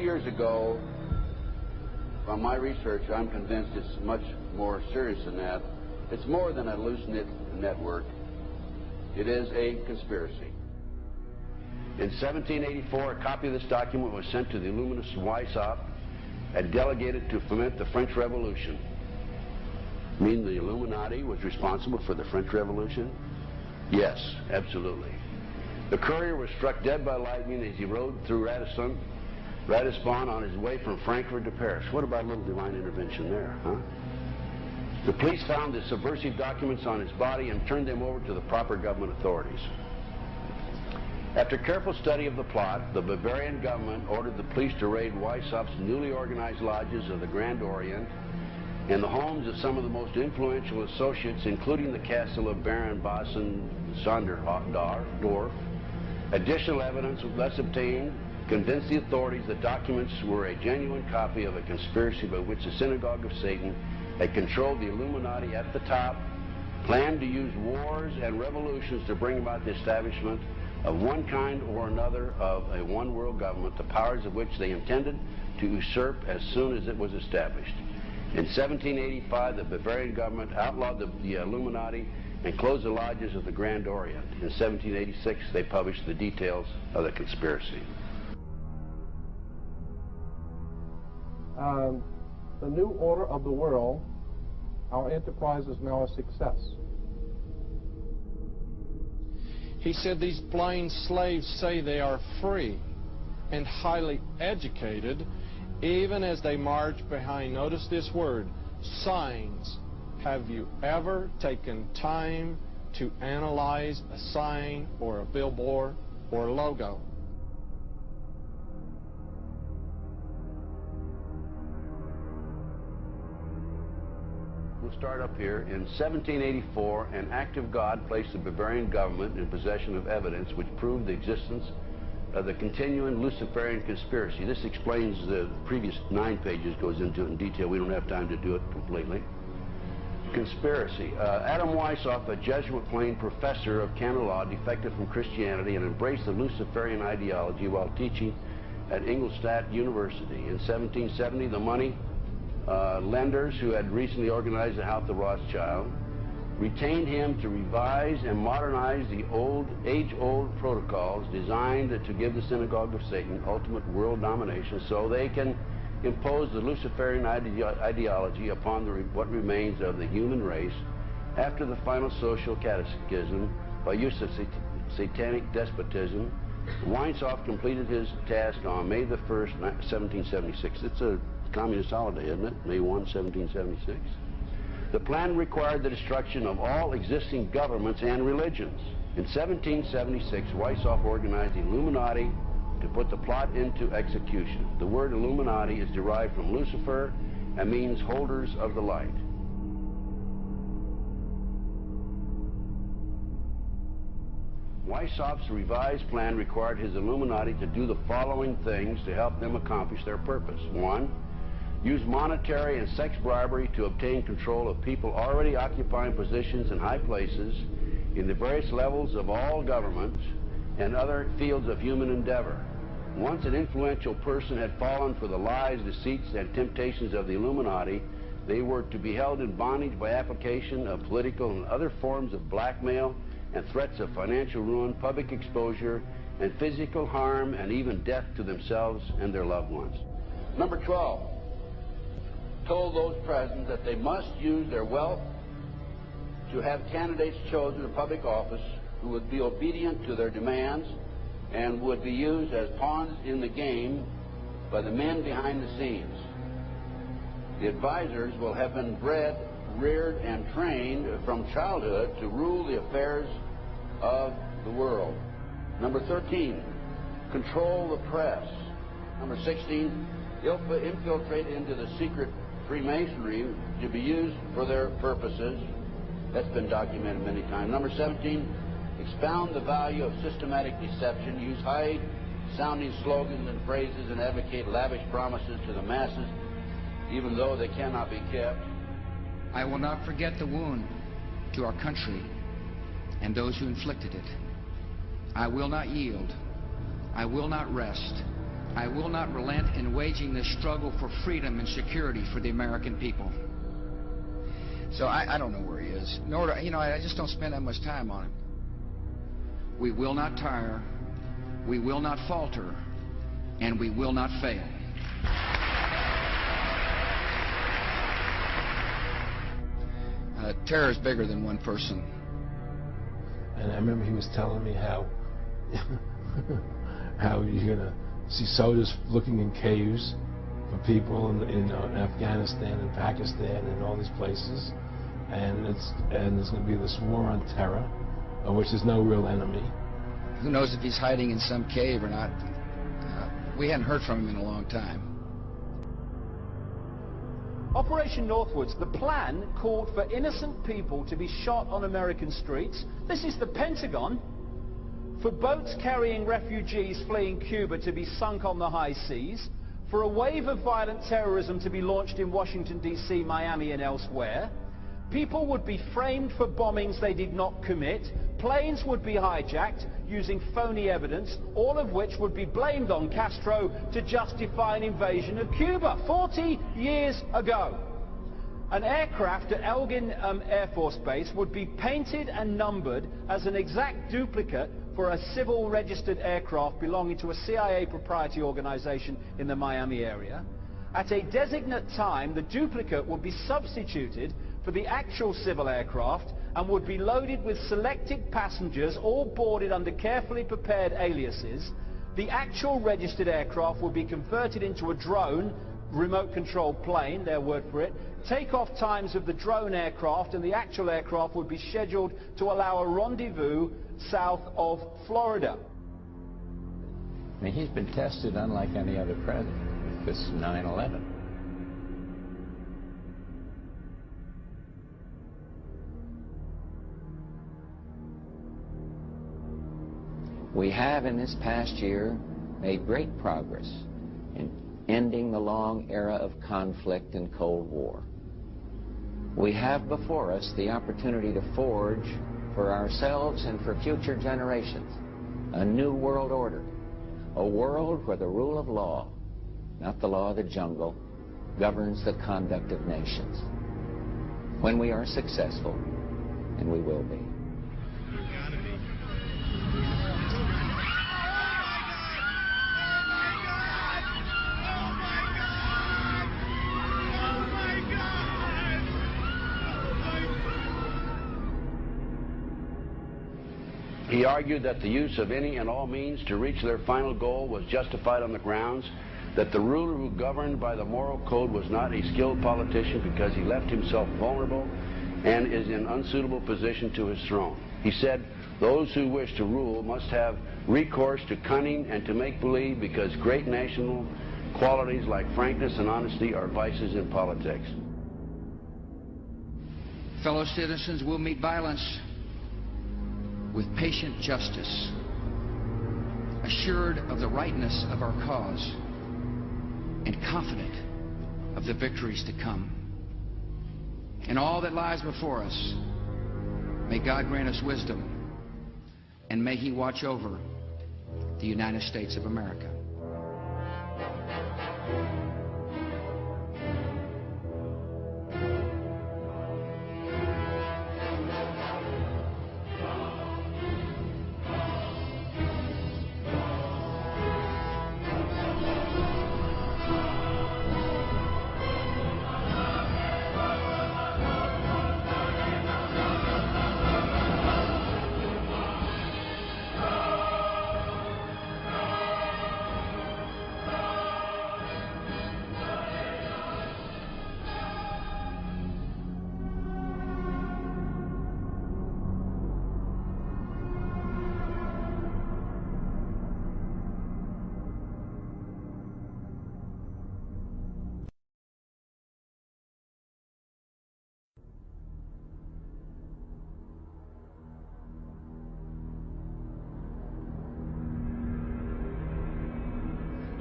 years ago, from my research, I'm convinced it's much more serious than that. It's more than a loose-knit network. It is a conspiracy. In 1784, a copy of this document was sent to the Illuminist Weishaupt and delegated to foment the French Revolution. Mean the Illuminati was responsible for the French Revolution? Yes, absolutely. The courier was struck dead by lightning as he rode through Ratisbon on his way from Frankfurt to Paris. What about a little divine intervention there, huh? The police found the subversive documents on his body and turned them over to the proper government authorities. After careful study of the plot, the Bavarian government ordered the police to raid Weishaupt's newly organized lodges of the Grand Orient and the homes of some of the most influential associates, including the castle of Baron Basen-Sonderdorf. Additional evidence was thus obtained, convinced the authorities that documents were a genuine copy of a conspiracy by which the Synagogue of Satan had controlled the Illuminati at the top, planned to use wars and revolutions to bring about the establishment of one kind or another of a one-world government, the powers of which they intended to usurp as soon as it was established. In 1785, the Bavarian government outlawed the Illuminati and closed the lodges of the Grand Orient. In 1786, they published the details of the conspiracy. The new order of the world, our enterprise is now a success. He said these blind slaves say they are free and highly educated, even as they march behind, notice this word, signs. Have you ever taken time to analyze a sign or a billboard or a logo? We'll start up here. In 1784, an act of God placed the Bavarian government in possession of evidence which proved the existence of the continuing Luciferian conspiracy. This explains the previous 9 pages, goes into it in detail. We don't have time to do it completely. Conspiracy. Adam Weishaupt, a Jesuit-trained professor of canon law, defected from Christianity and embraced the Luciferian ideology while teaching at Ingolstadt University. In 1770, the money lenders who had recently organized the House of Rothschild retained him to revise and modernize the age-old protocols designed to give the Synagogue of Satan ultimate world domination so they can impose the Luciferian ideology upon what remains of the human race after the final social cataclysm by use of satanic despotism. Weishaupt completed his task on May the 1st, 1776. It's a communist holiday, isn't it? May 1, 1776. The plan required the destruction of all existing governments and religions. In 1776, Weishaupt organized the Illuminati to put the plot into execution. The word Illuminati is derived from Lucifer and means holders of the light. Weishaupt's revised plan required his Illuminati to do the following things to help them accomplish their purpose. 1. Use monetary and sex bribery to obtain control of people already occupying positions in high places in the various levels of all governments and other fields of human endeavor. Once an influential person had fallen for the lies, deceits, and temptations of the Illuminati, they were to be held in bondage by application of political and other forms of blackmail and threats of financial ruin, public exposure, and physical harm, and even death to themselves and their loved ones. Number 12. Told those present that they must use their wealth to have candidates chosen to public office who would be obedient to their demands and would be used as pawns in the game by the men behind the scenes. The advisors will have been bred, reared, and trained from childhood to rule the affairs of the world. Number 13, control the press. Number 16, infiltrate into the secret Freemasonry to be used for their purposes. That's been documented many times. Number 17, expound the value of systematic deception, use high-sounding slogans and phrases, and advocate lavish promises to the masses, even though they cannot be kept. I will not forget the wound to our country and those who inflicted it. I will not yield. I will not rest I will not relent in waging this struggle for freedom and security for the American people. So I don't know where he is. Nor do, I just don't spend that much time on him. We will not tire, we will not falter, and we will not fail. Terror is bigger than one person. And I remember he was telling me how you're going to see soldiers looking in caves for people in Afghanistan and Pakistan and all these places, and there's going to be this war on terror, of which there's no real enemy. Who knows if he's hiding in some cave or not? We hadn't heard from him in a long time. Operation Northwoods, the plan called for innocent people to be shot on American streets. This is the Pentagon. For boats carrying refugees fleeing Cuba to be sunk on the high seas. For a wave of violent terrorism to be launched in Washington, D.C., Miami and elsewhere. People would be framed for bombings they did not commit. Planes would be hijacked using phony evidence, all of which would be blamed on Castro to justify an invasion of Cuba 40 years ago. An aircraft at Elgin Air Force Base would be painted and numbered as an exact duplicate for a civil registered aircraft belonging to a CIA proprietary organization in the Miami area. At a designate time, the duplicate would be substituted for the actual civil aircraft and would be loaded with selected passengers, all boarded under carefully prepared aliases. The actual registered aircraft would be converted into a drone, remote-controlled plane, their word for it. Takeoff times of the drone aircraft and the actual aircraft would be scheduled to allow a rendezvous south of Florida. I mean, he's been tested unlike any other president with this 9/11. We have in this past year made great progress in ending the long era of conflict and Cold War. We have before us the opportunity to forge for ourselves and for future generations a new world order, a world where the rule of law, not the law of the jungle, governs the conduct of nations. When we are successful, and we will be. He argued that the use of any and all means to reach their final goal was justified on the grounds that the ruler who governed by the moral code was not a skilled politician because he left himself vulnerable and is in unsuitable position to his throne. He said, those who wish to rule must have recourse to cunning and to make-believe because great national qualities like frankness and honesty are vices in politics. Fellow citizens will meet violence with patient justice, assured of the rightness of our cause, and confident of the victories to come. In all that lies before us, may God grant us wisdom, and may He watch over the United States of America.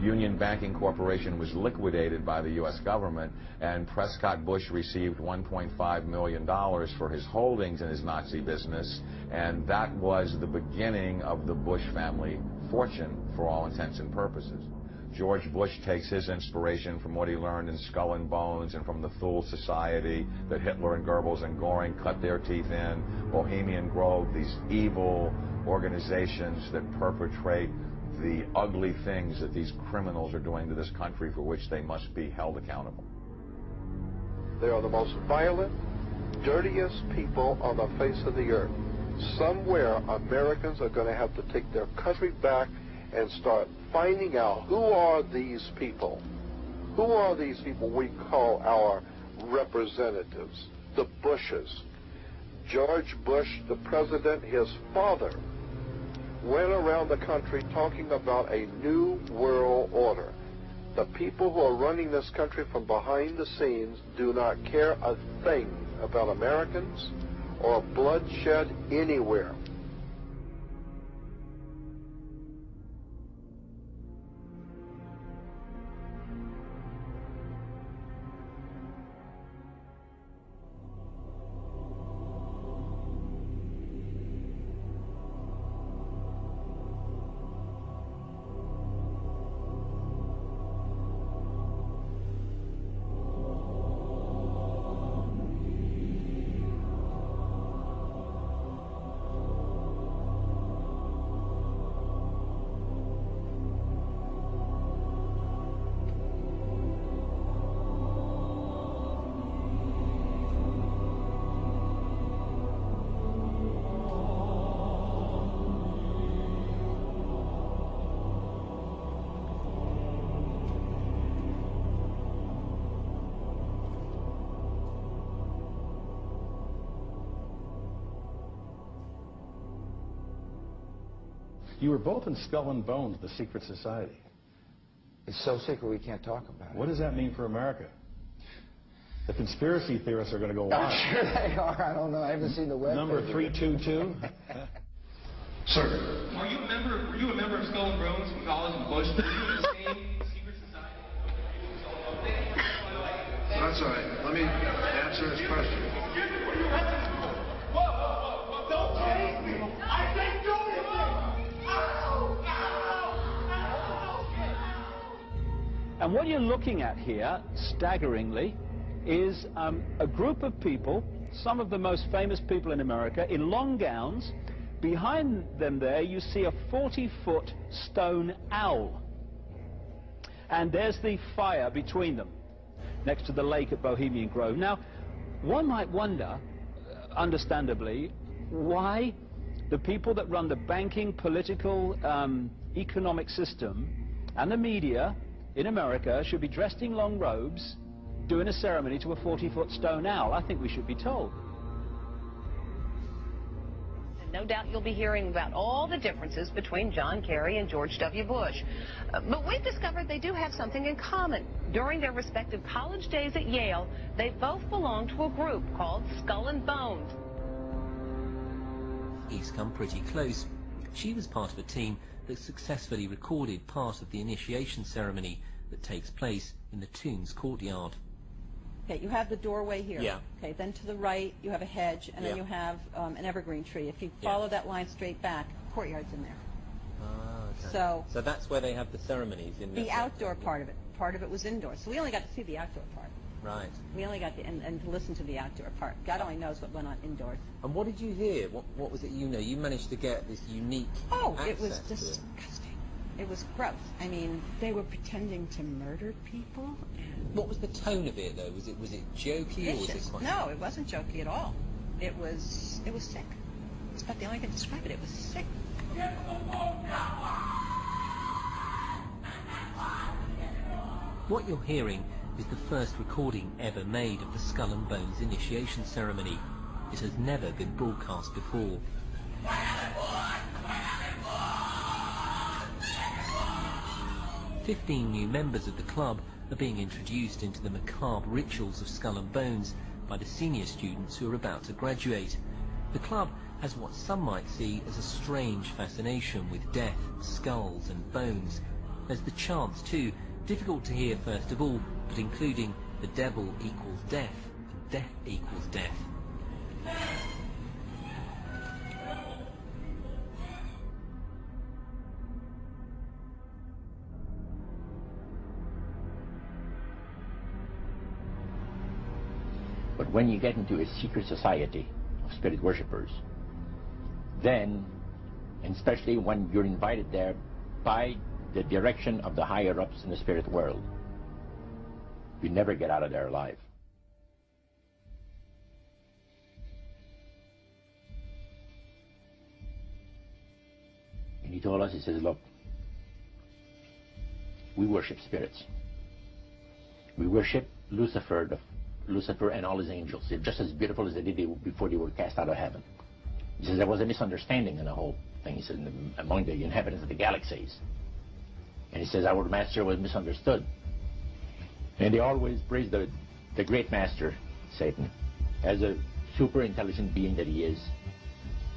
Union Banking Corporation was liquidated by the U.S. government, and Prescott Bush received $1.5 million for his holdings in his Nazi business, and that was the beginning of the Bush family fortune for all intents and purposes. George Bush takes his inspiration from what he learned in Skull and Bones and from the Thule Society that Hitler and Goebbels and Goring cut their teeth in, Bohemian Grove, these evil organizations that perpetrate the ugly things that these criminals are doing to this country for which they must be held accountable. They are the most violent, dirtiest people on the face of the earth. Somewhere Americans are going to have to take their country back and start finding out who are these people. Who are these people we call our representatives, the Bushes. George Bush, the president, his father, went around the country talking about a new world order. The people who are running this country from behind the scenes do not care a thing about Americans or bloodshed anywhere. You were both in Skull and Bones, the secret society. It's so secret we can't talk about it. What does that mean for America? The conspiracy theorists are going to go wild. I'm sure they are. I don't know. I haven't seen the web. Number 322. Sir. Were you a member of Skull and Bones from college in Bush? Were you in the same secret society? That's all right. Let me answer his question. Whoa. Don't chase me. I can't do anything. And what you're looking at here, staggeringly, is a group of people, some of the most famous people in America, in long gowns. Behind them there, you see a 40-foot stone owl. And there's the fire between them, next to the lake at Bohemian Grove. Now, one might wonder, understandably, why the people that run the banking, political, economic system and the media in America should be dressed in long robes doing a ceremony to a 40-foot stone owl. I think we should be told. No doubt you'll be hearing about all the differences between John Kerry and George W. Bush. But we've discovered they do have something in common. During their respective college days at Yale, they both belonged to a group called Skull and Bones. He's come pretty close. She was part of a team that successfully recorded part of the initiation ceremony that takes place in the Tombs courtyard. Okay, you have the doorway here. Yeah. Okay, then to the right you have a hedge, and then you have an evergreen tree. If you follow that line straight back, courtyard's in there. Ah, okay. So that's where they have the ceremonies in the outdoor part of it. Part of it was indoors, so we only got to see the outdoor part. Right. We only got to and to listen to the outdoor part. God only knows what went on indoors. And what did you hear? What was it you know? You managed to get this unique it was disgusting. It was gross. I mean, they were pretending to murder people. What was the tone of it, though? Was it jokey, or was it quite... No, it wasn't jokey at all. It was sick. It's about the only thing to describe it. It was sick. What you're hearing is the first recording ever made of the Skull and Bones initiation ceremony. It has never been broadcast before. 15 new members of the club are being introduced into the macabre rituals of Skull and Bones by the senior students who are about to graduate. The club has what some might see as a strange fascination with death, skulls and bones. There's the chants too, difficult to hear first of all, but including the devil equals death and death equals death. But when you get into a secret society of spirit worshippers, then, and especially when you're invited there by the direction of the higher-ups in the spirit world, you never get out of there alive. And he told us, he says, look, we worship spirits. We worship Lucifer and all his angels. They're just as beautiful as they did before they were cast out of heaven. He says there was a misunderstanding in the whole thing. He said among the inhabitants of the galaxies. And he says our master was misunderstood. And they always praise the great master, Satan, as a super intelligent being that he is,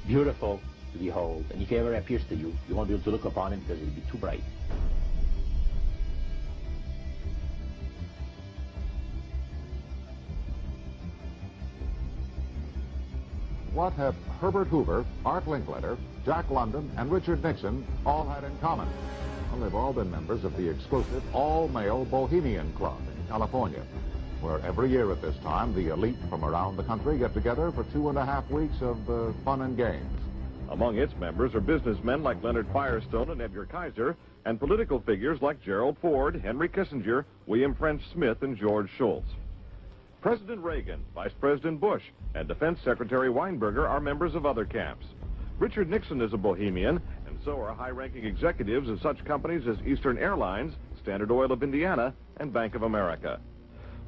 beautiful to behold. And if he ever appears to you, you won't be able to look upon him because it'll be too bright. What have Herbert Hoover, Art Linkletter, Jack London, and Richard Nixon all had in common? Well, they've all been members of the exclusive all-male Bohemian Club in California, where every year at this time, the elite from around the country get together for 2.5 weeks of fun and games. Among its members are businessmen like Leonard Firestone and Edgar Kaiser, and political figures like Gerald Ford, Henry Kissinger, William French Smith, and George Shultz. President Reagan, Vice President Bush, and Defense Secretary Weinberger are members of other camps. Richard Nixon is a Bohemian, and so are high-ranking executives of such companies as Eastern Airlines, Standard Oil of Indiana, and Bank of America.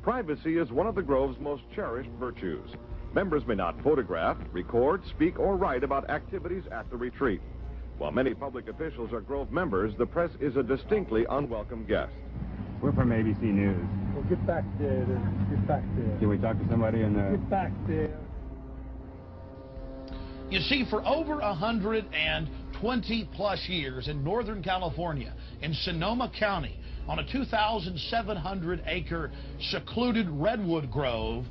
Privacy is one of the Grove's most cherished virtues. Members may not photograph, record, speak, or write about activities at the retreat. While many public officials are Grove members, the press is a distinctly unwelcome guest. We're from ABC News. Well, get back there. Get back there. Can we talk to somebody in the... Get back there. You see, for over 120-plus years in Northern California, in Sonoma County, on a 2,700-acre secluded redwood grove,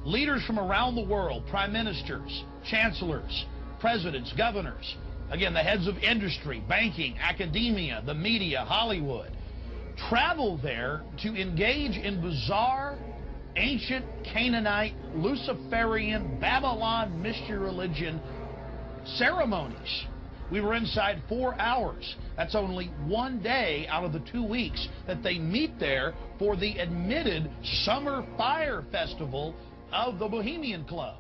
leaders from around the world, prime ministers, chancellors, presidents, governors, again, the heads of industry, banking, academia, the media, Hollywood, travel there to engage in bizarre, ancient Canaanite, Luciferian, Babylon mystery religion ceremonies. We were inside 4 hours. That's only 1 day out of the 2 weeks that they meet there for the admitted Summer Fire Festival of the Bohemian Club.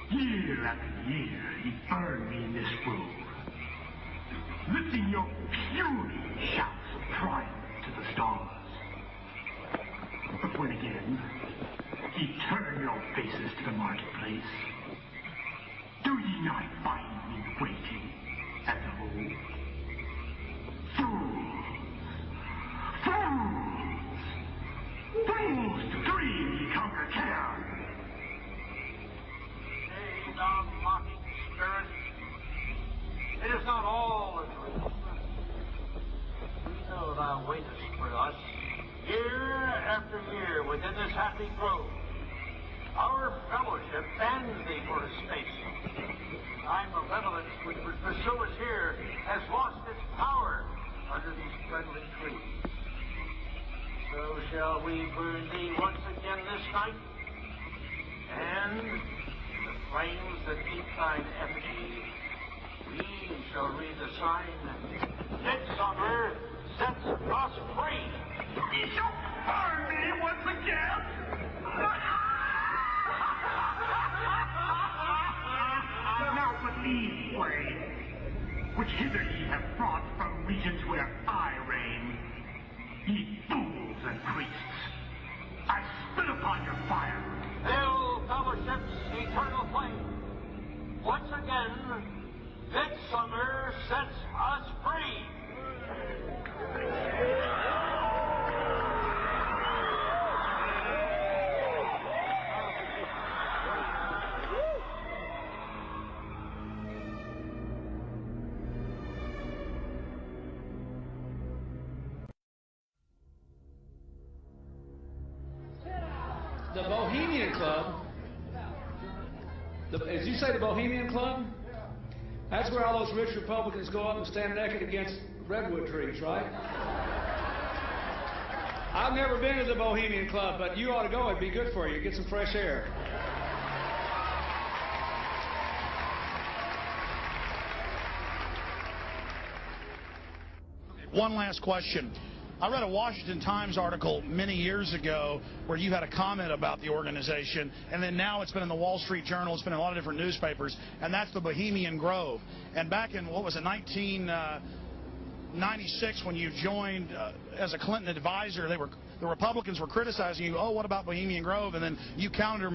Year after year, he burned me in this grove, lifting your puny shouts of triumph to the stars. But when again, he turned your faces to the marketplace, do ye not find me waiting at the hole? Fools to dream ye conquer care. Thou mocking spirit, it is not all a dream. We know thou waitest for us, year after year, within this happy grove. Our fellowship bans thee for a space. Thy malevolence which would pursue us here has lost its power under these friendly trees. So shall we burn thee once again this night, and flames that eat thine effigy, we shall read the sign, Midsummer sets us free. Ye shall burn me once again. Now believe, flame, which hither ye have brought from regions where I reign, ye fools and priests. on your fire. Hail fellowship's eternal flame. Once again, midsummer sets us free. The Bohemian Club, as you say, the Bohemian Club, that's where all those rich Republicans go up and stand naked against redwood trees, right? I've never been to the Bohemian Club, but you ought to go. It'd be good for you. Get some fresh air. One last question. I read a Washington Times article many years ago where you had a comment about the organization, and then now it's been in the Wall Street Journal, it's been in a lot of different newspapers, and that's the Bohemian Grove. And back in, what was it, 1996, when you joined as a Clinton advisor, the Republicans were criticizing you, oh, what about Bohemian Grove? And then you countered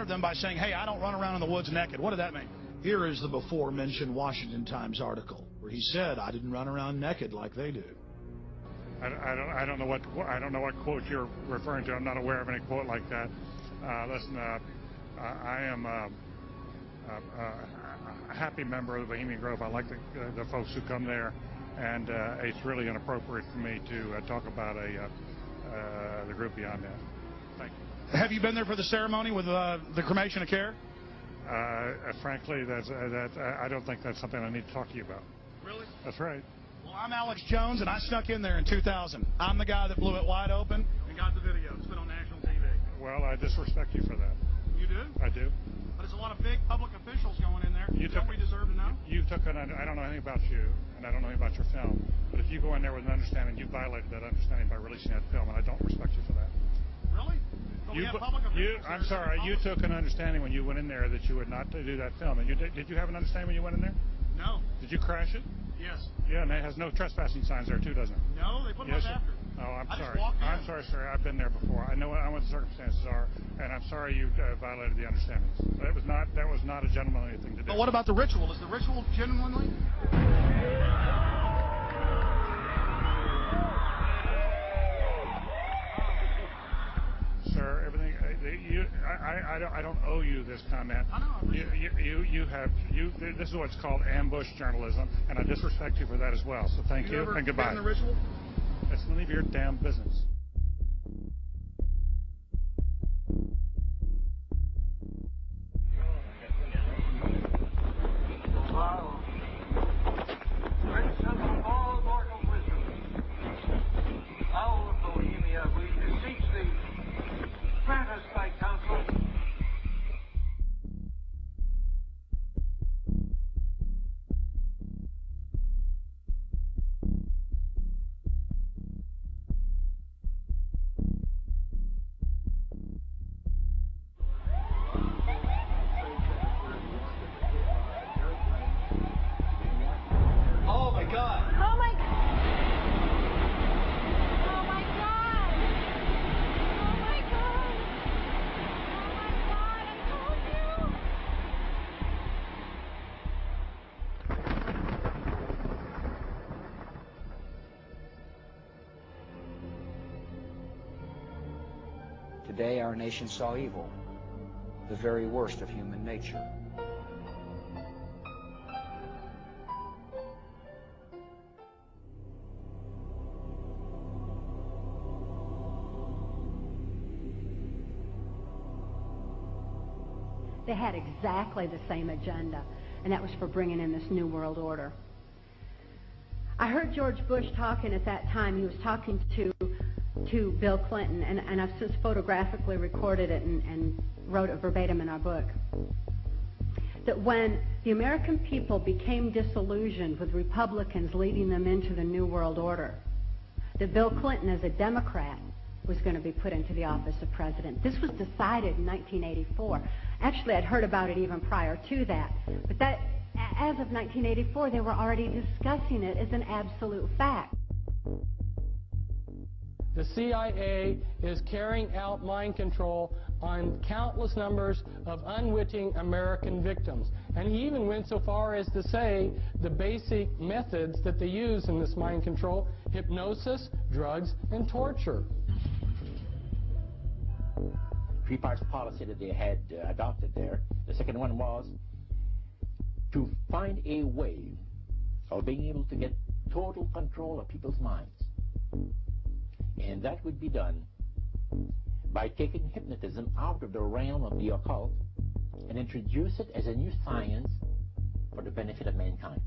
them by saying, hey, I don't run around in the woods naked. What did that mean? Here is the before-mentioned Washington Times article where he said, I didn't run around naked like they do. I don't know what quote you're referring to. I'm not aware of any quote like that. Listen, I am a happy member of the Bohemian Grove. I like the folks who come there, and it's really inappropriate for me to talk about the group beyond that. Thank you. Have you been there for the ceremony with the cremation of care? Frankly, I don't think that's something I need to talk to you about. Really? That's right. Well, I'm Alex Jones, and I snuck in there in 2000. I'm the guy that blew it wide open and got the video. It's been on national TV. Well, I disrespect you for that. You do? I do. But there's a lot of big public officials going in there. Don't we deserve to know? I don't know anything about you, and I don't know anything about your film. But if you go in there with an understanding, you violated that understanding by releasing that film, and I don't respect you for that. Really? But we have public officials. I'm sorry. You took an understanding when you went in there that you would not do that film. And did you have an understanding when you went in there? No. Did you crash it? Yes. Yeah, and it has no trespassing signs there too, doesn't it? No, they put them up after. Oh, I'm I sorry. just walked in. I'm sorry, sir. I've been there before. I know what the circumstances are, and I'm sorry you violated the understandings. That was not a gentlemanly thing to do. But what about the ritual? Is the ritual genuinely? Sir, everything. I don't owe you this comment. I know. This is what's called ambush journalism, and I disrespect you for that as well. So thank you and goodbye. The ritual? It's none of your damn business. Wow. Prince of all mortal wisdom, owl of Bohemia, we beseech thee, grant us thy counsel. Oh, my God. Oh, my God. Oh, my God. Oh, my God. Oh, my God. I told you. Today our nation saw evil, the very worst of human nature. They had exactly the same agenda, and that was for bringing in this New World Order. I heard George Bush talking at that time. He was talking to Bill Clinton, and I've since photographically recorded it and wrote it verbatim in our book, that when the American people became disillusioned with Republicans leading them into the New World Order, that Bill Clinton, as a Democrat, was going to be put into the office of president. This was decided in 1984. Actually, I'd heard about it even prior to that. But that, as of 1984, they were already discussing it as an absolute fact. The CIA is carrying out mind control on countless numbers of unwitting American victims. And he even went so far as to say the basic methods that they use in this mind control: hypnosis, drugs, and torture. Three parts policy that they had adopted there. The second one was to find a way of being able to get total control of people's minds. And that would be done by taking hypnotism out of the realm of the occult and introduce it as a new science for the benefit of mankind.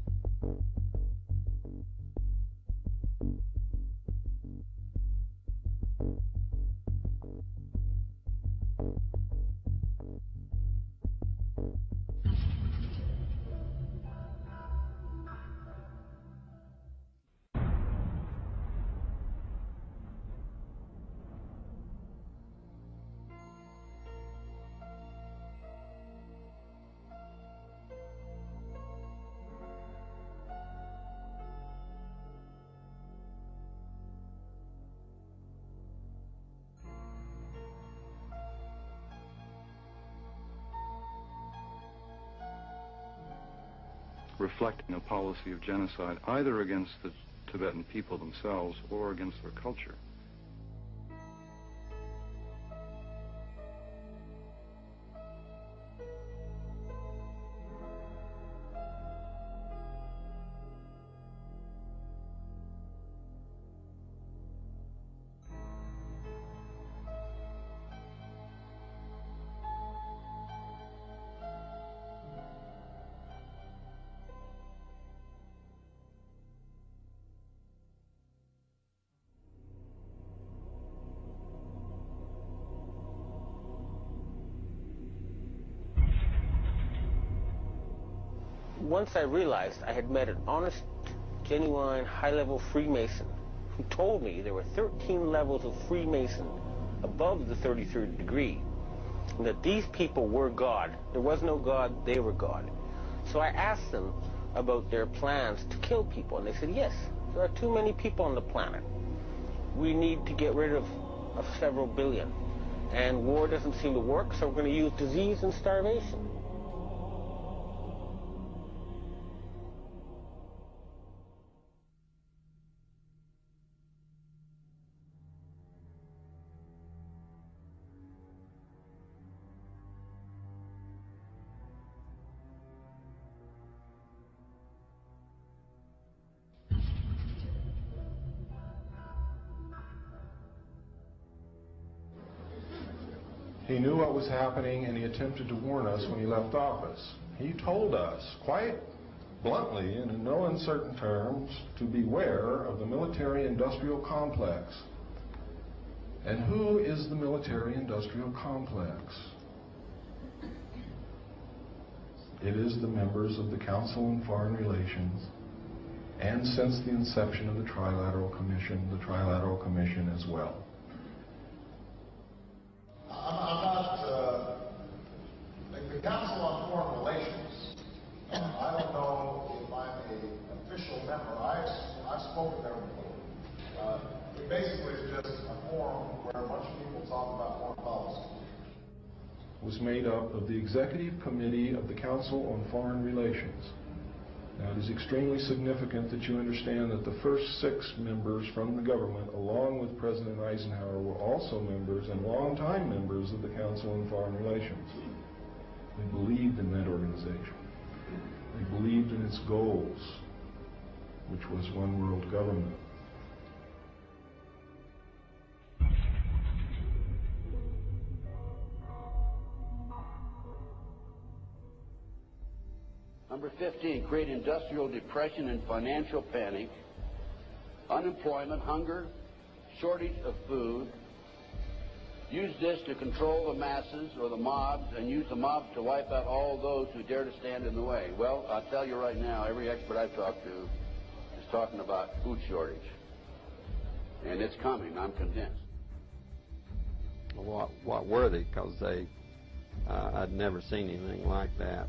Reflecting a policy of genocide either against the Tibetan people themselves or against their culture. Once I realized I had met an honest, genuine, high-level Freemason who told me there were 13 levels of Freemason above the 33rd degree, and that these people were God. There was no God, they were God. So I asked them about their plans to kill people, and they said, yes, there are too many people on the planet. We need to get rid of several billion. And war doesn't seem to work, so we're going to use disease and starvation. He knew what was happening, and he attempted to warn us when he left office. He told us quite bluntly and in no uncertain terms to beware of the military-industrial complex. And who is the military-industrial complex? It is the members of the Council on Foreign Relations, and since the inception of the Trilateral Commission as well. I'm not, the Council on Foreign Relations, I don't know if I'm an official member. I've spoken there before. It basically is just a forum where a bunch of people talk about foreign policy. Was made up of the Executive Committee of the Council on Foreign Relations. Now, it is extremely significant that you understand that the first 6 members from the government, along with President Eisenhower, were also members and longtime members of the Council on Foreign Relations. They believed in that organization. They believed in its goals, which was one world government. Number 15, create industrial depression and financial panic, unemployment, hunger, shortage of food. Use this to control the masses or the mobs, and use the mobs to wipe out all those who dare to stand in the way. Well, I'll tell you right now, every expert I've talked to is talking about food shortage. And it's coming, I'm convinced. What were they? Because I'd never seen anything like that.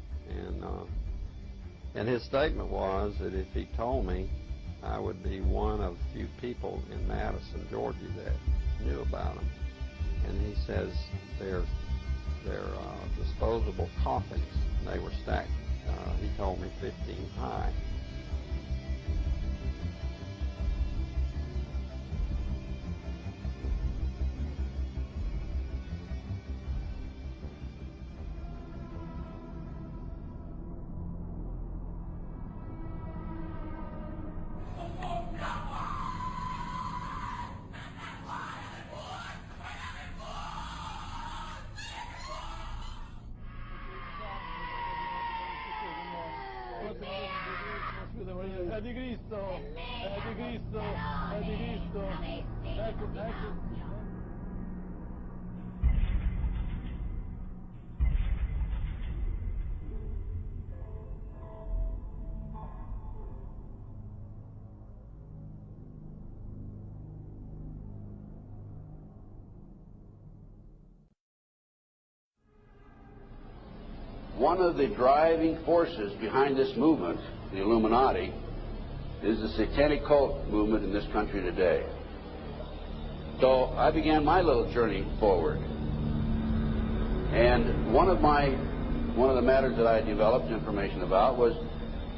And his statement was that if he told me I would be one of few people in Madison, Georgia, that knew about them. And he says they're disposable coffins. They were stacked, he told me, 15 high. È di Cristo, è di Cristo, è di Cristo. Ecco, ecco. One of the driving forces behind this movement, the Illuminati, is the satanic cult movement in this country today. So I began my little journey forward. And one of the matters that I developed information about was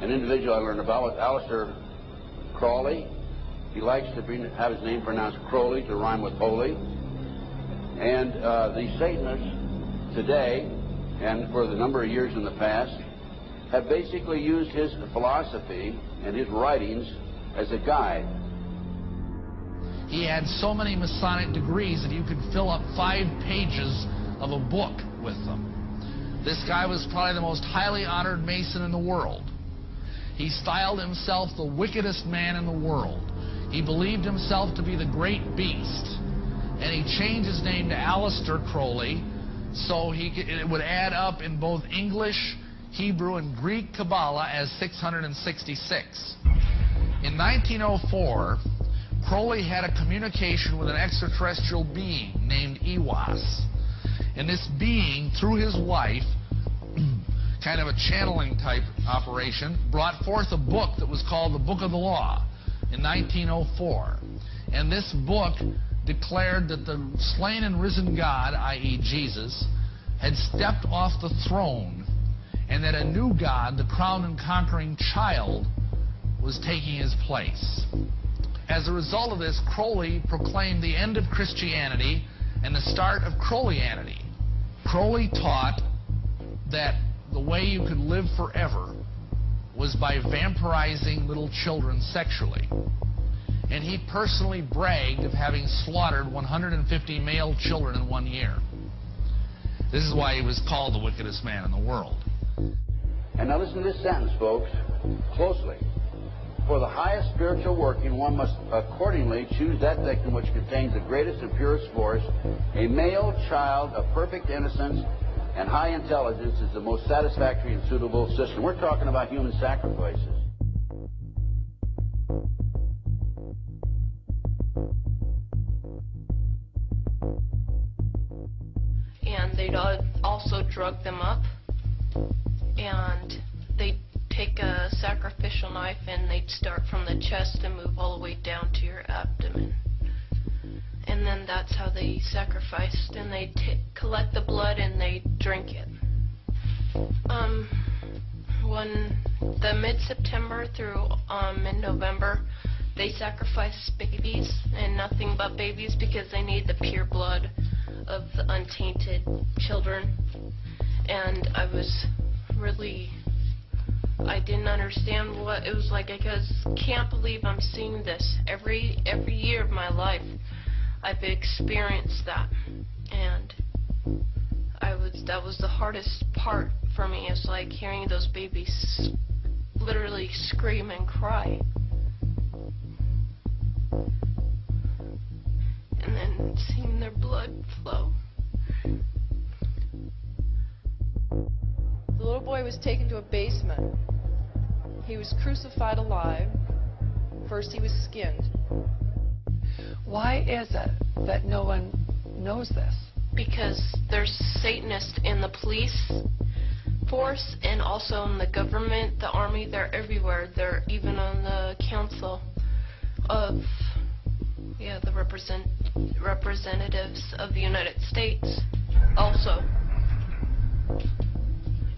an individual I learned about was Aleister Crowley. He likes to have his name pronounced Crowley to rhyme with holy. And the Satanists today, and for the number of years in the past, have basically used his philosophy and his writings as a guide. He had so many Masonic degrees that you could fill up 5 pages of a book with them. This guy was probably the most highly honored Mason in the world. He styled himself the wickedest man in the world. He believed himself to be the great beast. And he changed his name to Aleister Crowley, so it would add up in both English, Hebrew, and Greek Kabbalah as 666. In 1904, Crowley had a communication with an extraterrestrial being named Iwas. And this being, through his wife, kind of a channeling type operation, brought forth a book that was called the Book of the Law in 1904. And this book declared that the slain and risen God, i.e. Jesus, had stepped off the throne, and that a new God, the crowned and conquering child, was taking his place. As a result of this, Crowley proclaimed the end of Christianity and the start of Crowleyanity. Crowley taught that the way you could live forever was by vampirizing little children sexually. And he personally bragged of having slaughtered 150 male children in 1 year. This is why he was called the wickedest man in the world. And now listen to this sentence, folks, closely. For the highest spiritual working, one must accordingly choose that victim which contains the greatest and purest force. A male child of perfect innocence and high intelligence is the most satisfactory and suitable system. We're talking about human sacrifices. And they'd also drug them up, and they'd take a sacrificial knife and they'd start from the chest and move all the way down to your abdomen. And then that's how they sacrificed, and they'd collect the blood and they'd drink it. When the mid-September through mid-November, they sacrificed babies and nothing but babies because they need the pure blood of the untainted children. And I didn't understand what it was like. I can't believe I'm seeing this every year of my life. I've experienced that, and that was the hardest part for me. It's like hearing those babies literally scream and cry, and then seeing their blood flow. The little boy was taken to a basement. He was crucified alive. First he was skinned. Why is it that no one knows this? Because there's Satanists in the police, force and also in the government, the army, they're everywhere. They're even on the council of, the representatives of the United States also.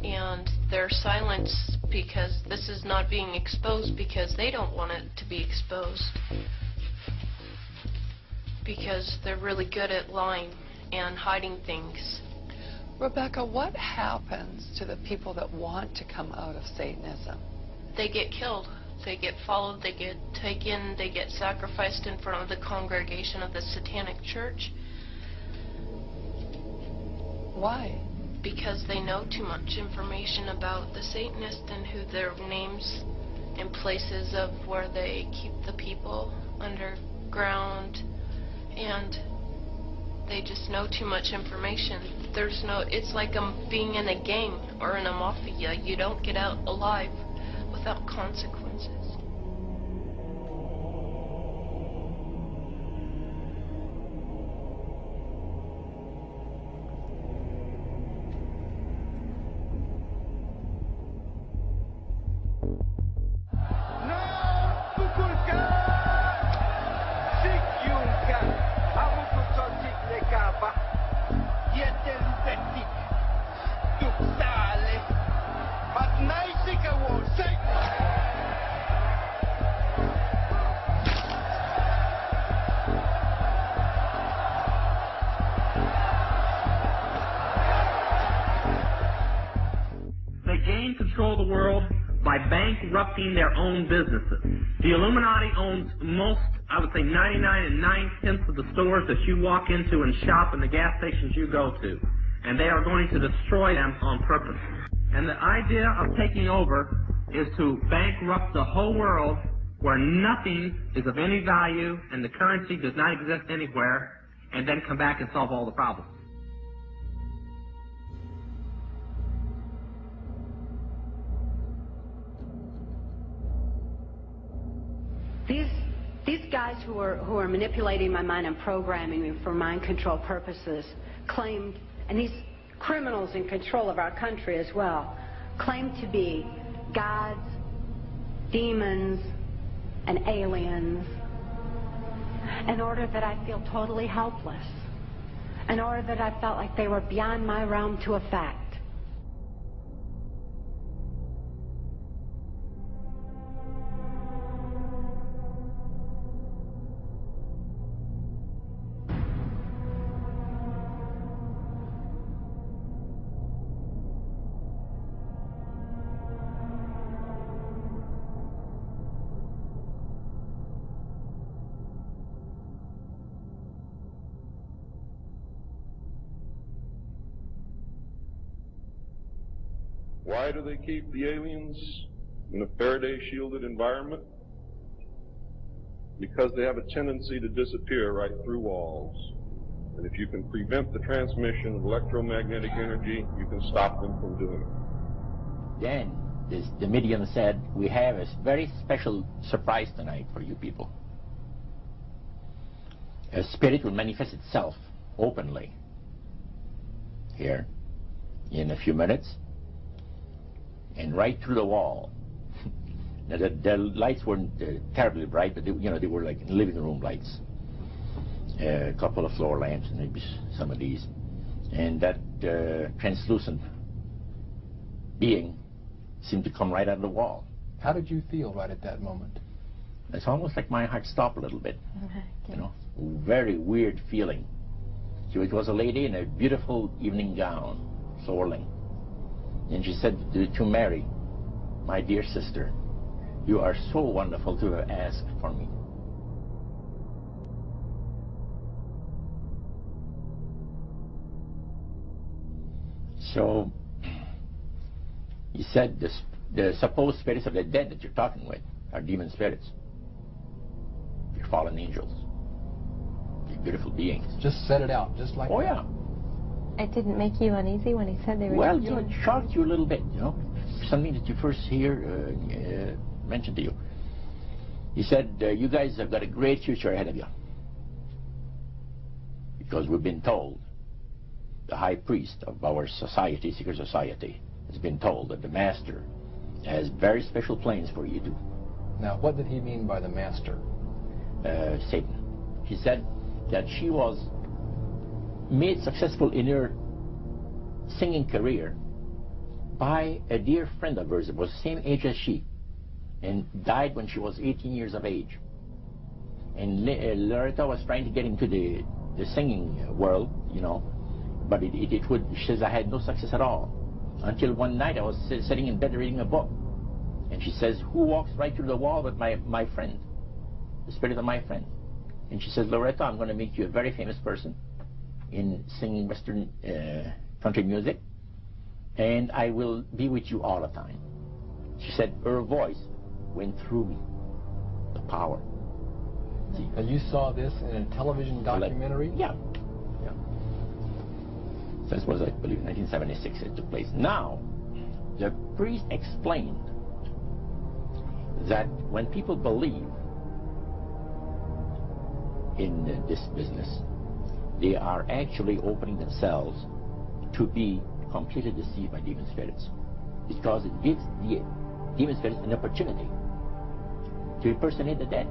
And they're silenced because this is not being exposed because they don't want it to be exposed. Because they're really good at lying and hiding things. Rebecca, what happens to the people that want to come out of Satanism? They get killed. They get followed. They get taken. They get sacrificed in front of the congregation of the Satanic Church. Why? Because they know too much information about the Satanists and who their names and places of where they keep the people underground, and they just know too much information. It's like being in a gang or in a mafia. You don't get out alive without consequences. Control the world by bankrupting their own businesses. The Illuminati owns most, I would say 99 9/10 of the stores that you walk into and shop and the gas stations you go to. And they are going to destroy them on purpose. And the idea of taking over is to bankrupt the whole world where nothing is of any value and the currency does not exist anywhere, and then come back and solve all the problems. These guys who are manipulating my mind and programming me for mind control purposes claimed, and these criminals in control of our country as well, claimed to be gods, demons, and aliens in order that I feel totally helpless, in order that I felt like they were beyond my realm to affect. Why do they keep the aliens in a Faraday-shielded environment? Because they have a tendency to disappear right through walls. And if you can prevent the transmission of electromagnetic energy, you can stop them from doing it. Then the medium said, we have a very special surprise tonight for you people. A spirit will manifest itself openly here in a few minutes and right through the wall. Now the lights weren't terribly bright, but they were like living room lights. A couple of floor lamps and maybe some of these. And that translucent being seemed to come right out of the wall. How did you feel right at that moment? It's almost like my heart stopped a little bit. You know, very weird feeling. So it was a lady in a beautiful evening gown, swirling. And she said to Mary, my dear sister, you are so wonderful to have asked for me. So, he said the supposed spirits of the dead that you're talking with are demon spirits. They're fallen angels. They're beautiful beings. Just set it out, just like that. Oh, yeah. It didn't make you uneasy when he said they were... Well, it shocked you a little bit, you know. Something that you first hear mentioned to you. He said, you guys have got a great future ahead of you. Because we've been told, the high priest of our society, secret society, has been told that the master has very special plans for you too. Now, what did he mean by the master? Satan. He said that she was made successful in her singing career by a dear friend of hers that was the same age as she, and died when she was 18 years of age. And Loretta was trying to get into the singing world, you know, but she says, I had no success at all. Until one night I was sitting in bed reading a book, and she says, who walks right through the wall but my friend, the spirit of my friend? And she says, Loretta, I'm going to make you a very famous person in singing Western country music, and I will be with you all the time. She said her voice went through me, the power. See? And you saw this in a television documentary? Yeah. So this was, I believe, 1976 it took place. Now, the priest explained that when people believe in this business, they are actually opening themselves to be completely deceived by demon spirits, because it gives the demon spirits an opportunity to impersonate the dead,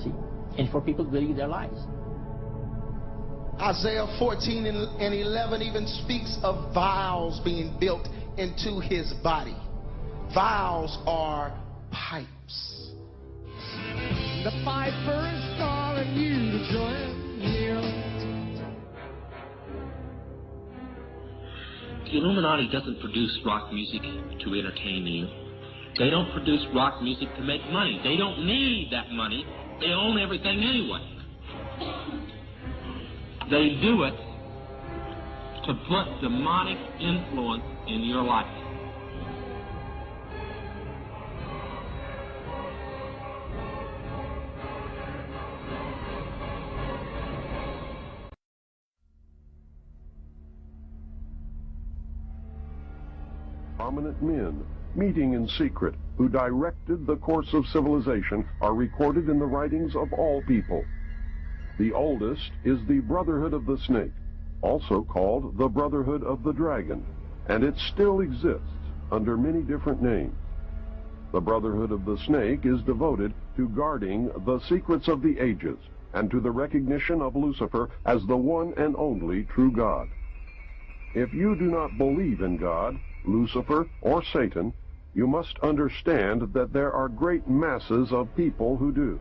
see, and for people to believe their lies. Isaiah 14 and 11 even speaks of vials being built into his body. Vials are pipes. The piper is calling you to join him. The Illuminati doesn't produce rock music to entertain you. They don't produce rock music to make money. They don't need that money. They own everything anyway. They do it to put demonic influence in your life. Prominent men, meeting in secret, who directed the course of civilization, are recorded in the writings of all people. The oldest is the Brotherhood of the Snake, also called the Brotherhood of the Dragon, and it still exists under many different names. The Brotherhood of the Snake is devoted to guarding the secrets of the ages and to the recognition of Lucifer as the one and only true God. If you do not believe in God, Lucifer, or Satan, you must understand that there are great masses of people who do,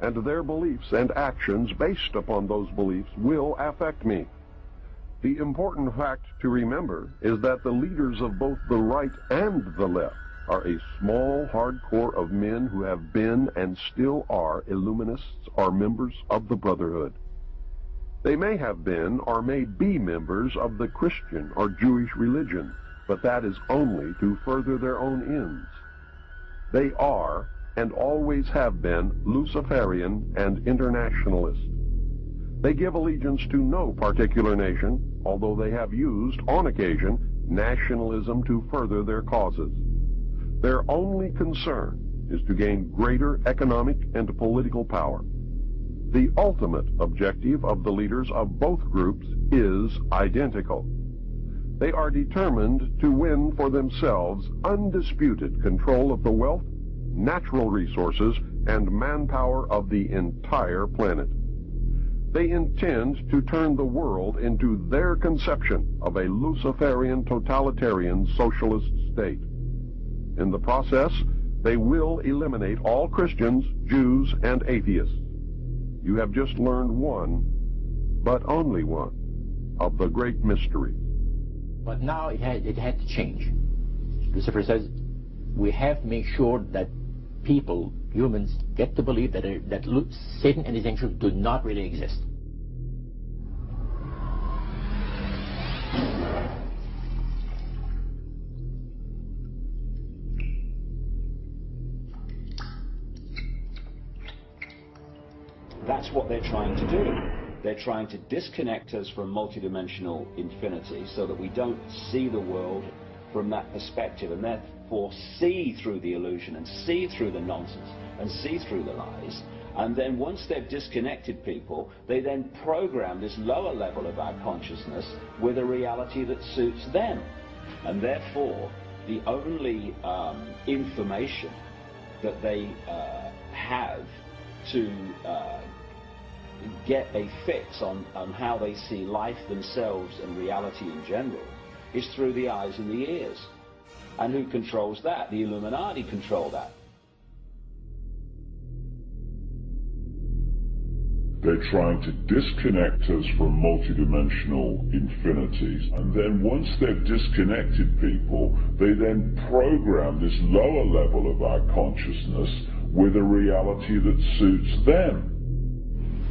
and their beliefs and actions based upon those beliefs will affect me. The important fact to remember is that the leaders of both the right and the left are a small, hard core of men who have been and still are Illuminists or members of the Brotherhood. They may have been or may be members of the Christian or Jewish religion, but that is only to further their own ends. They are and always have been Luciferian and internationalist. They give allegiance to no particular nation, although they have used, on occasion, nationalism to further their causes. Their only concern is to gain greater economic and political power. The ultimate objective of the leaders of both groups is identical. They are determined to win for themselves undisputed control of the wealth, natural resources, and manpower of the entire planet. They intend to turn the world into their conception of a Luciferian totalitarian socialist state. In the process, they will eliminate all Christians, Jews, and atheists. You have just learned one, but only one, of the great mysteries. But now it had to change. Lucifer says we have to make sure that people, humans, get to believe that Satan and his angels do not really exist. That's what they're trying to do. They're trying to disconnect us from multidimensional infinity so that we don't see the world from that perspective, and therefore see through the illusion and see through the nonsense and see through the lies. And then once they've disconnected people, they then program this lower level of our consciousness with a reality that suits them. And therefore, the only information that they have to get a fix on how they see life themselves and reality in general is through the eyes and the ears. And who controls that? The Illuminati control that. They're trying to disconnect us from multidimensional infinities, and then once they've disconnected people, they then program this lower level of our consciousness with a reality that suits them.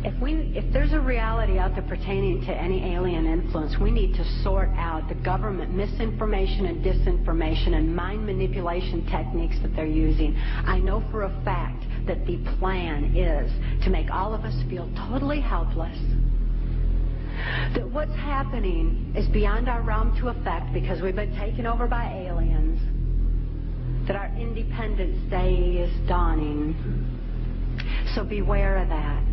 If there's a reality out there pertaining to any alien influence, we need to sort out the government misinformation and disinformation and mind manipulation techniques that they're using. I know for a fact that the plan is to make all of us feel totally helpless, that what's happening is beyond our realm to affect because we've been taken over by aliens, that our Independence Day is dawning. So beware of that.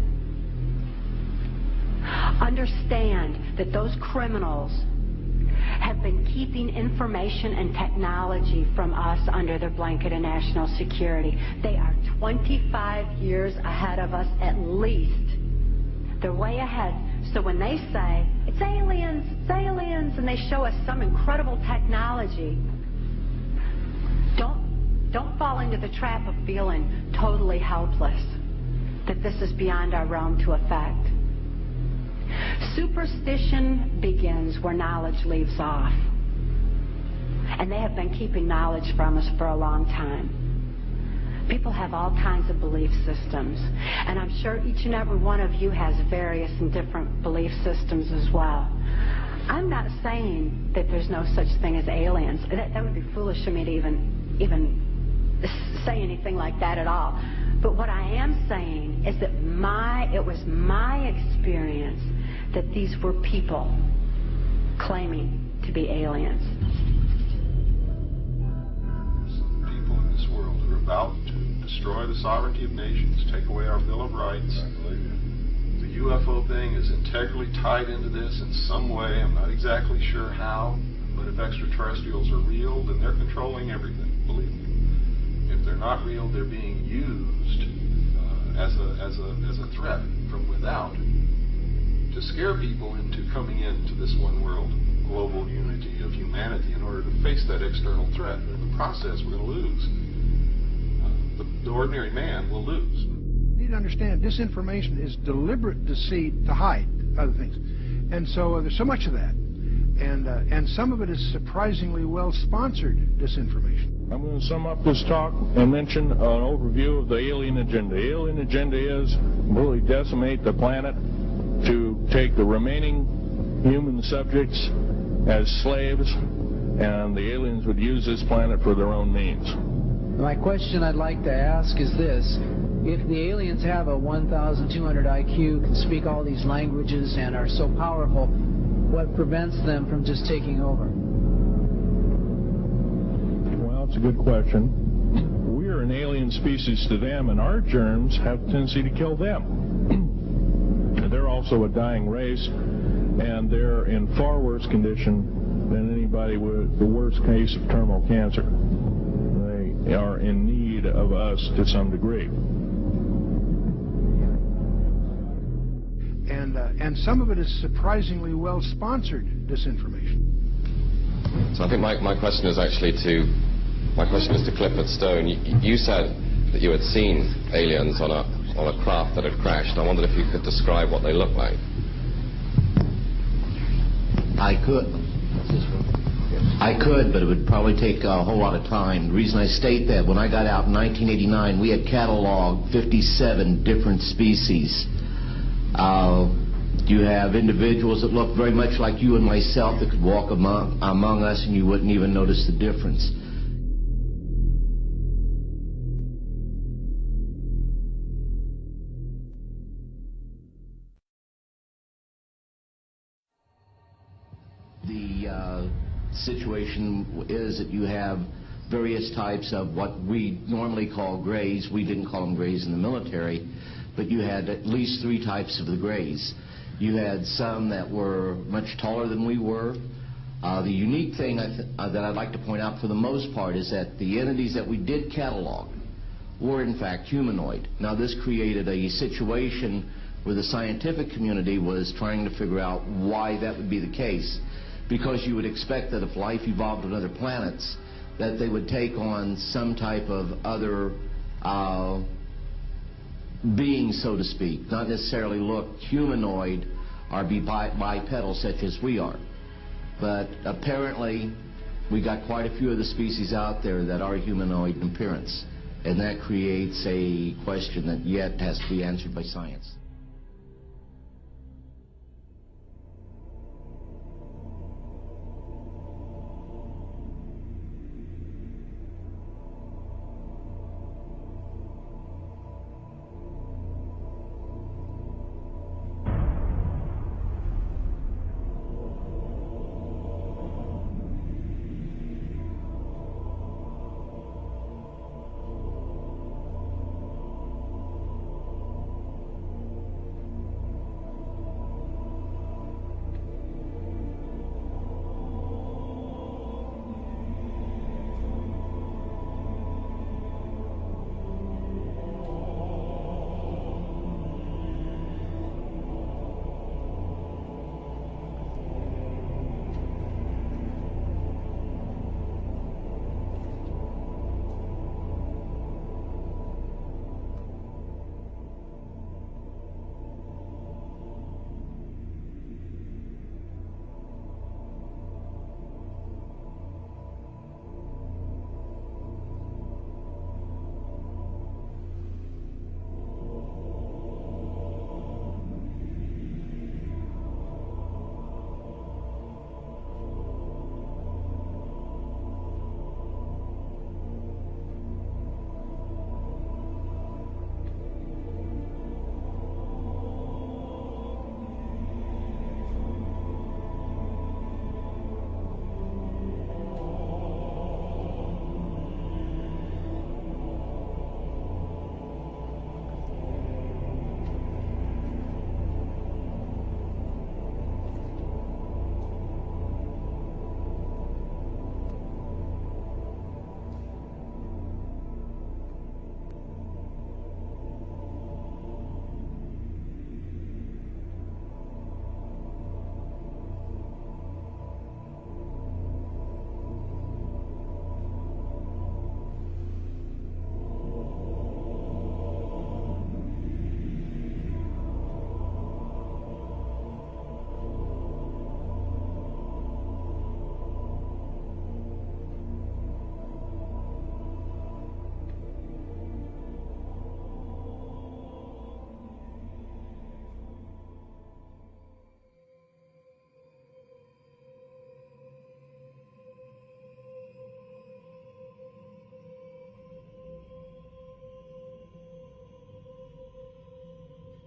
Understand that those criminals have been keeping information and technology from us under their blanket of national security. They are 25 years ahead of us at least. They're way ahead. So when they say, it's aliens, and they show us some incredible technology, don't fall into the trap of feeling totally helpless, that this is beyond our realm to affect. Superstition begins where knowledge leaves off. And they have been keeping knowledge from us for a long time. People have all kinds of belief systems. And I'm sure each and every one of you has various and different belief systems as well. I'm not saying that there's no such thing as aliens. That would be foolish of me to even say anything like that at all. But what I am saying is that it was my experience that these were people claiming to be aliens. Some people in this world are about to destroy the sovereignty of nations, take away our Bill of Rights. The UFO thing is integrally tied into this in some way. I'm not exactly sure how, but if extraterrestrials are real, then they're controlling everything, believe me. If they're not real, they're being used as a threat from without to scare people into coming into this one world global unity of humanity in order to face that external threat. And in the process, we're going to lose. The ordinary man will lose. You need to understand, disinformation is deliberate deceit to hide other things. And so there's so much of that. And some of it is surprisingly well-sponsored disinformation. I'm going to sum up this talk and mention an overview of the alien agenda. The alien agenda is really decimate the planet, to take the remaining human subjects as slaves, and the aliens would use this planet for their own means. My question I'd like to ask is this. If the aliens have a 1,200 IQ, can speak all these languages, and are so powerful, what prevents them from just taking over? Well, it's a good question. We're an alien species to them, and our germs have a tendency to kill them. They're also a dying race, and they're in far worse condition than anybody with the worst case of terminal cancer. They are in need of us to some degree. And some of it is surprisingly well-sponsored disinformation. So I think my question is actually to Clifford Stone. You said that you had seen aliens on a craft that had crashed. I wondered if you could describe what they look like. I could, but it would probably take a whole lot of time. The reason I state that, when I got out in 1989, we had cataloged 57 different species. You have individuals that look very much like you and myself that could walk among us and you wouldn't even notice the difference. The situation is that you have various types of what we normally call grays. We didn't call them grays in the military, but you had at least 3 types of the grays. You had some that were much taller than we were. The unique thing that I'd like to point out for the most part is that the entities that we did catalog were in fact humanoid. Now this created a situation where the scientific community was trying to figure out why that would be the case, because you would expect that if life evolved on other planets, that they would take on some type of other being, so to speak, not necessarily look humanoid or be bipedal such as we are. But apparently we got quite a few of the species out there that are humanoid in appearance, and that creates a question that yet has to be answered by science.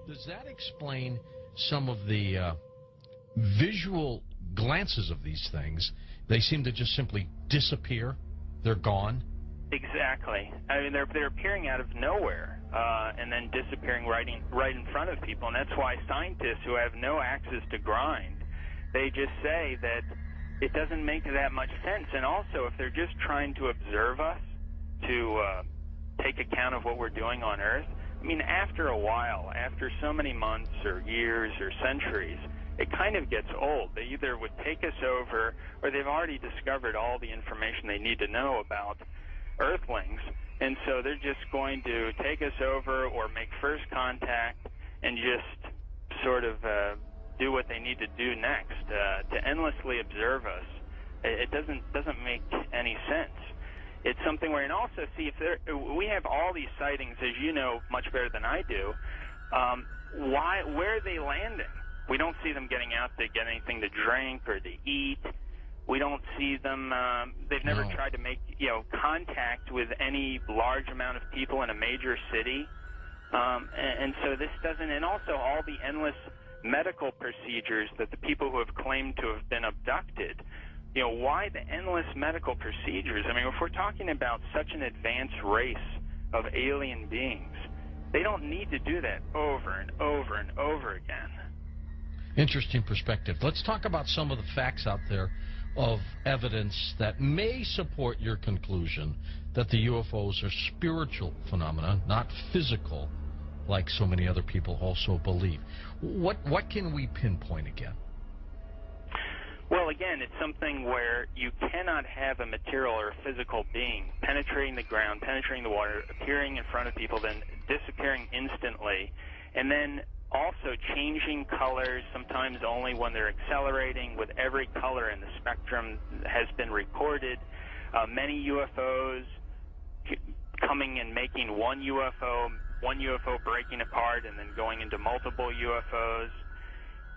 Does that explain some of the visual glances of these things? They seem to just simply disappear. They're gone. Exactly. I mean, they're appearing out of nowhere and then disappearing right in front of people. And that's why scientists who have no axes to grind, they just say that it doesn't make that much sense. And also, if they're just trying to observe us, to take account of what we're doing on Earth, I mean, after a while, after so many months or years or centuries, it kind of gets old. They either would take us over, or they've already discovered all the information they need to know about Earthlings, and so they're just going to take us over or make first contact and just sort of do what they need to do next. To endlessly observe us, it doesn't make any sense. It's something where, and also see, if we have all these sightings, as you know much better than I do, where are they landing? We don't see them getting out to get anything to drink or to eat. We don't see them, they've never tried to make, contact with any large amount of people in a major city. And so this doesn't, and also all the endless medical procedures that the people who have claimed to have been abducted, why the endless medical procedures? I mean, if we're talking about such an advanced race of alien beings, they don't need to do that over and over and over again. Interesting perspective. Let's talk about some of the facts out there of evidence that may support your conclusion that the UFOs are spiritual phenomena, not physical, like so many other people also believe. What can we pinpoint again? Well, again, it's something where you cannot have a material or a physical being penetrating the ground, penetrating the water, appearing in front of people, then disappearing instantly, and then also changing colors, sometimes only when they're accelerating, with every color in the spectrum has been recorded. Many UFOs coming and making one UFO breaking apart and then going into multiple UFOs.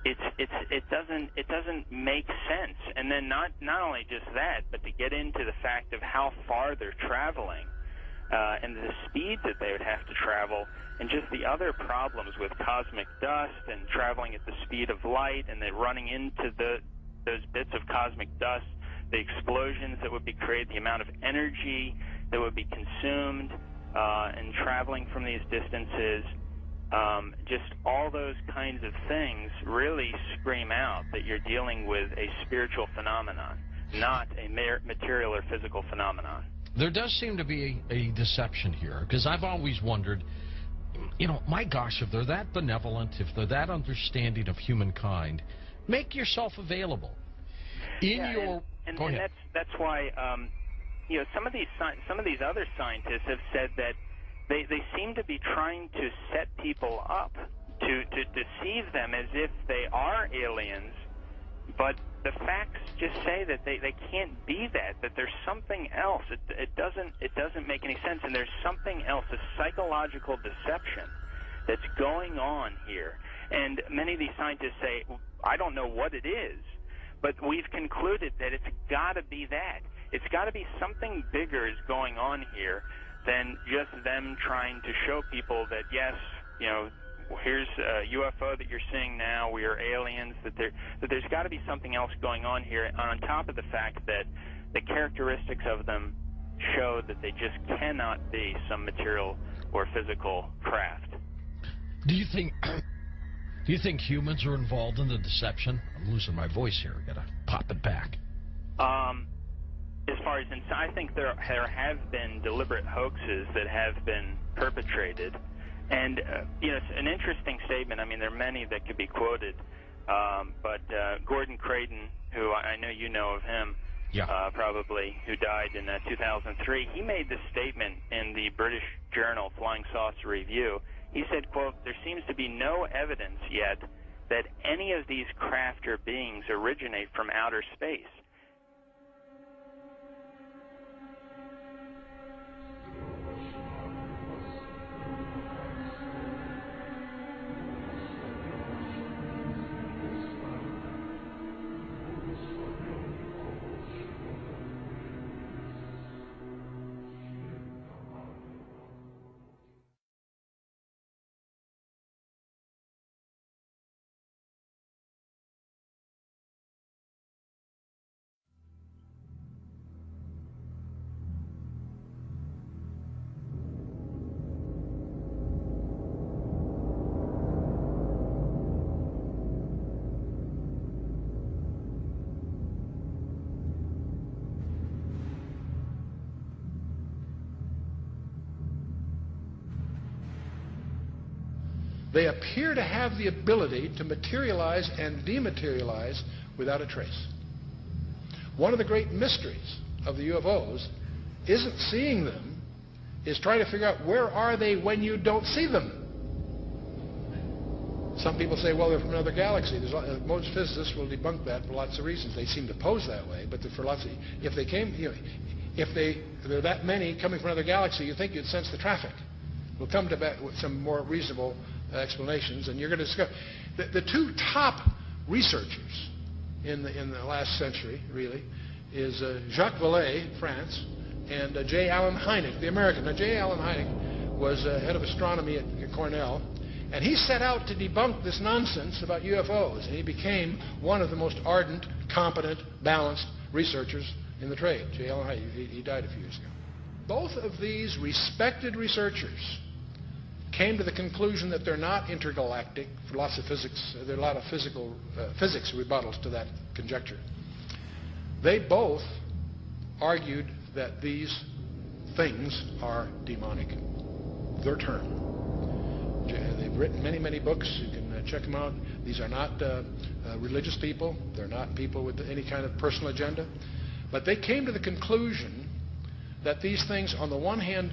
It doesn't make sense. And then not only just that, but to get into the fact of how far they're traveling and the speed that they would have to travel, and just the other problems with cosmic dust and traveling at the speed of light, and then running into those bits of cosmic dust, the explosions that would be created, the amount of energy that would be consumed in traveling from these distances. Just all those kinds of things really scream out that you're dealing with a spiritual phenomenon, not a material or physical phenomenon. There does seem to be a deception here, because I've always wondered, you know, my gosh, if they're that benevolent, if they're that understanding of humankind, make yourself available. That's why you know, some of these other scientists have said that they seem to be trying to set people up to deceive them as if they are aliens, but the facts just say that they can't be that there's something else. It doesn't make any sense, and there's something else, a psychological deception that's going on here. And many of these scientists say, I don't know what it is, but we've concluded that it's got to be that. It's got to be something bigger is going on here than just them trying to show people that, yes, you know, here's a UFO that you're seeing now, we are aliens, that there's got to be something else going on here, on top of the fact that the characteristics of them show that they just cannot be some material or physical craft. Do you think humans are involved in the deception? I'm losing my voice here. I gotta pop it back. As far as I think there have been deliberate hoaxes that have been perpetrated, and you know, it's an interesting statement. I mean, there are many that could be quoted, but Gordon Creighton, who I know you know of him, probably, who died in 2003, he made this statement in the British journal Flying Saucer Review. He said, quote, "There seems to be no evidence yet that any of these craft or beings originate from outer space." They appear to have the ability to materialize and dematerialize without a trace. One of the great mysteries of the UFOs isn't seeing them, is trying to figure out where are they when you don't see them. Some people say, well, they're from another galaxy. Most physicists will debunk that for lots of reasons. They seem to pose that way, but for lots of, if they came, you know, if there are that many coming from another galaxy, you'd think you'd sense the traffic. We'll come to some more reasonable explanations, and you're going to discover the two top researchers in the last century, really, is Jacques Vallée, France, and J. Allen Hynek, the American. Now, J. Allen Hynek was head of astronomy at Cornell, and he set out to debunk this nonsense about UFOs, and he became one of the most ardent, competent, balanced researchers in the trade. J. Allen Hynek, he died a few years ago. Both of these respected researchers came to the conclusion that they're not intergalactic for lots of physics. There are a lot of physics rebuttals to that conjecture. They both argued that these things are demonic. Their term. They've written many, many books. You can check them out. These are not religious people. They're not people with any kind of personal agenda. But they came to the conclusion that these things, on the one hand,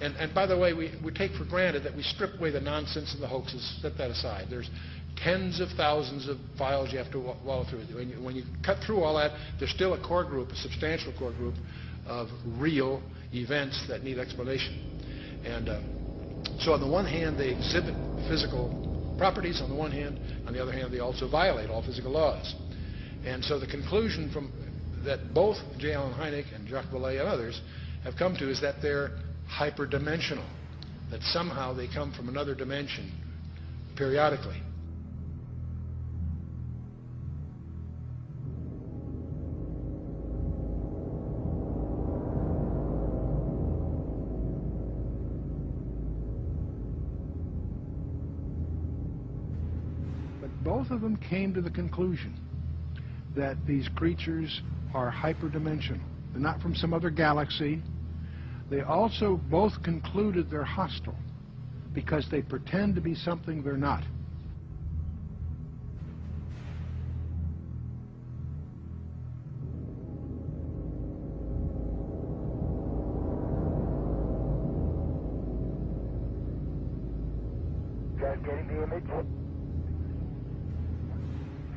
and by the way, we take for granted that we strip away the nonsense and the hoaxes, set that aside. There's tens of thousands of files you have to wallow through. When you cut through all that, there's still a core group, a substantial core group of real events that need explanation. And so on the one hand, they exhibit physical properties on the one hand. On the other hand, they also violate all physical laws. And so the conclusion from that both J. Allen Hynek and Jacques Vallée and others have come to is that they're hyperdimensional, that somehow they come from another dimension periodically. Both of them came to the conclusion that these creatures are hyperdimensional. They're not from some other galaxy. They also both concluded they're hostile because they pretend to be something they're not. You guys getting the image?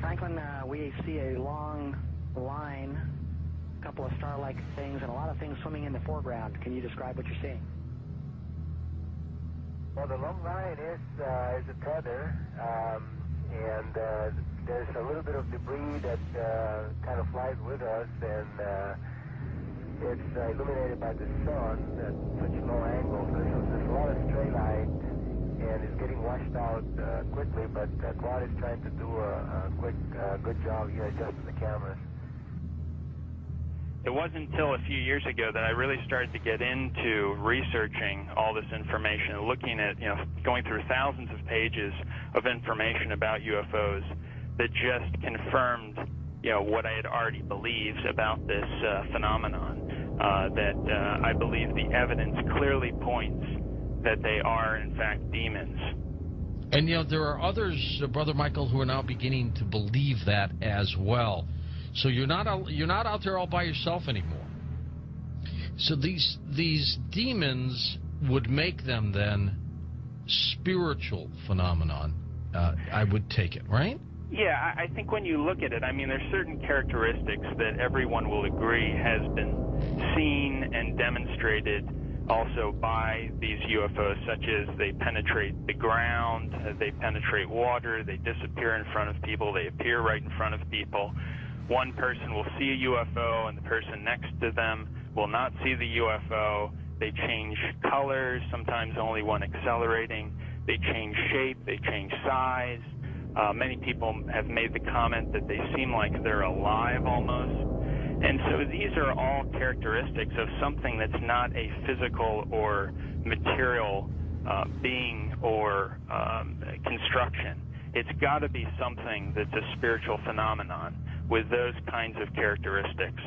Franklin, we see a long line, a couple of star-like things, and a lot of things swimming in the foreground. Can you describe what you're seeing? Well, the long line is a tether, and there's a little bit of debris that kind of flies with us, and it's illuminated by the sun at such low angles. So there's a lot of stray light, and it's getting washed out quickly, but Claude is trying to do a quick, good job here adjusting the cameras. It wasn't until a few years ago that I really started to get into researching all this information, looking at, going through thousands of pages of information about UFOs that just confirmed, what I had already believed about this phenomenon, that I believe the evidence clearly points that they are, in fact, demons. And, there are others, Brother Michael, who are now beginning to believe that as well. So you're not out there all by yourself anymore. So these demons would make them then spiritual phenomenon, I would take it, right? Yeah, I think when you look at it, there's certain characteristics that everyone will agree has been seen and demonstrated also by these UFOs, such as they penetrate the ground, they penetrate water, they disappear in front of people, they appear right in front of people. One person will see a UFO and the person next to them will not see the UFO. They change colors, sometimes only one accelerating. They change shape, they change size. Many people have made the comment that they seem like they're alive almost. And so these are all characteristics of something that's not a physical or material being or construction. It's got to be something that's a spiritual phenomenon with those kinds of characteristics.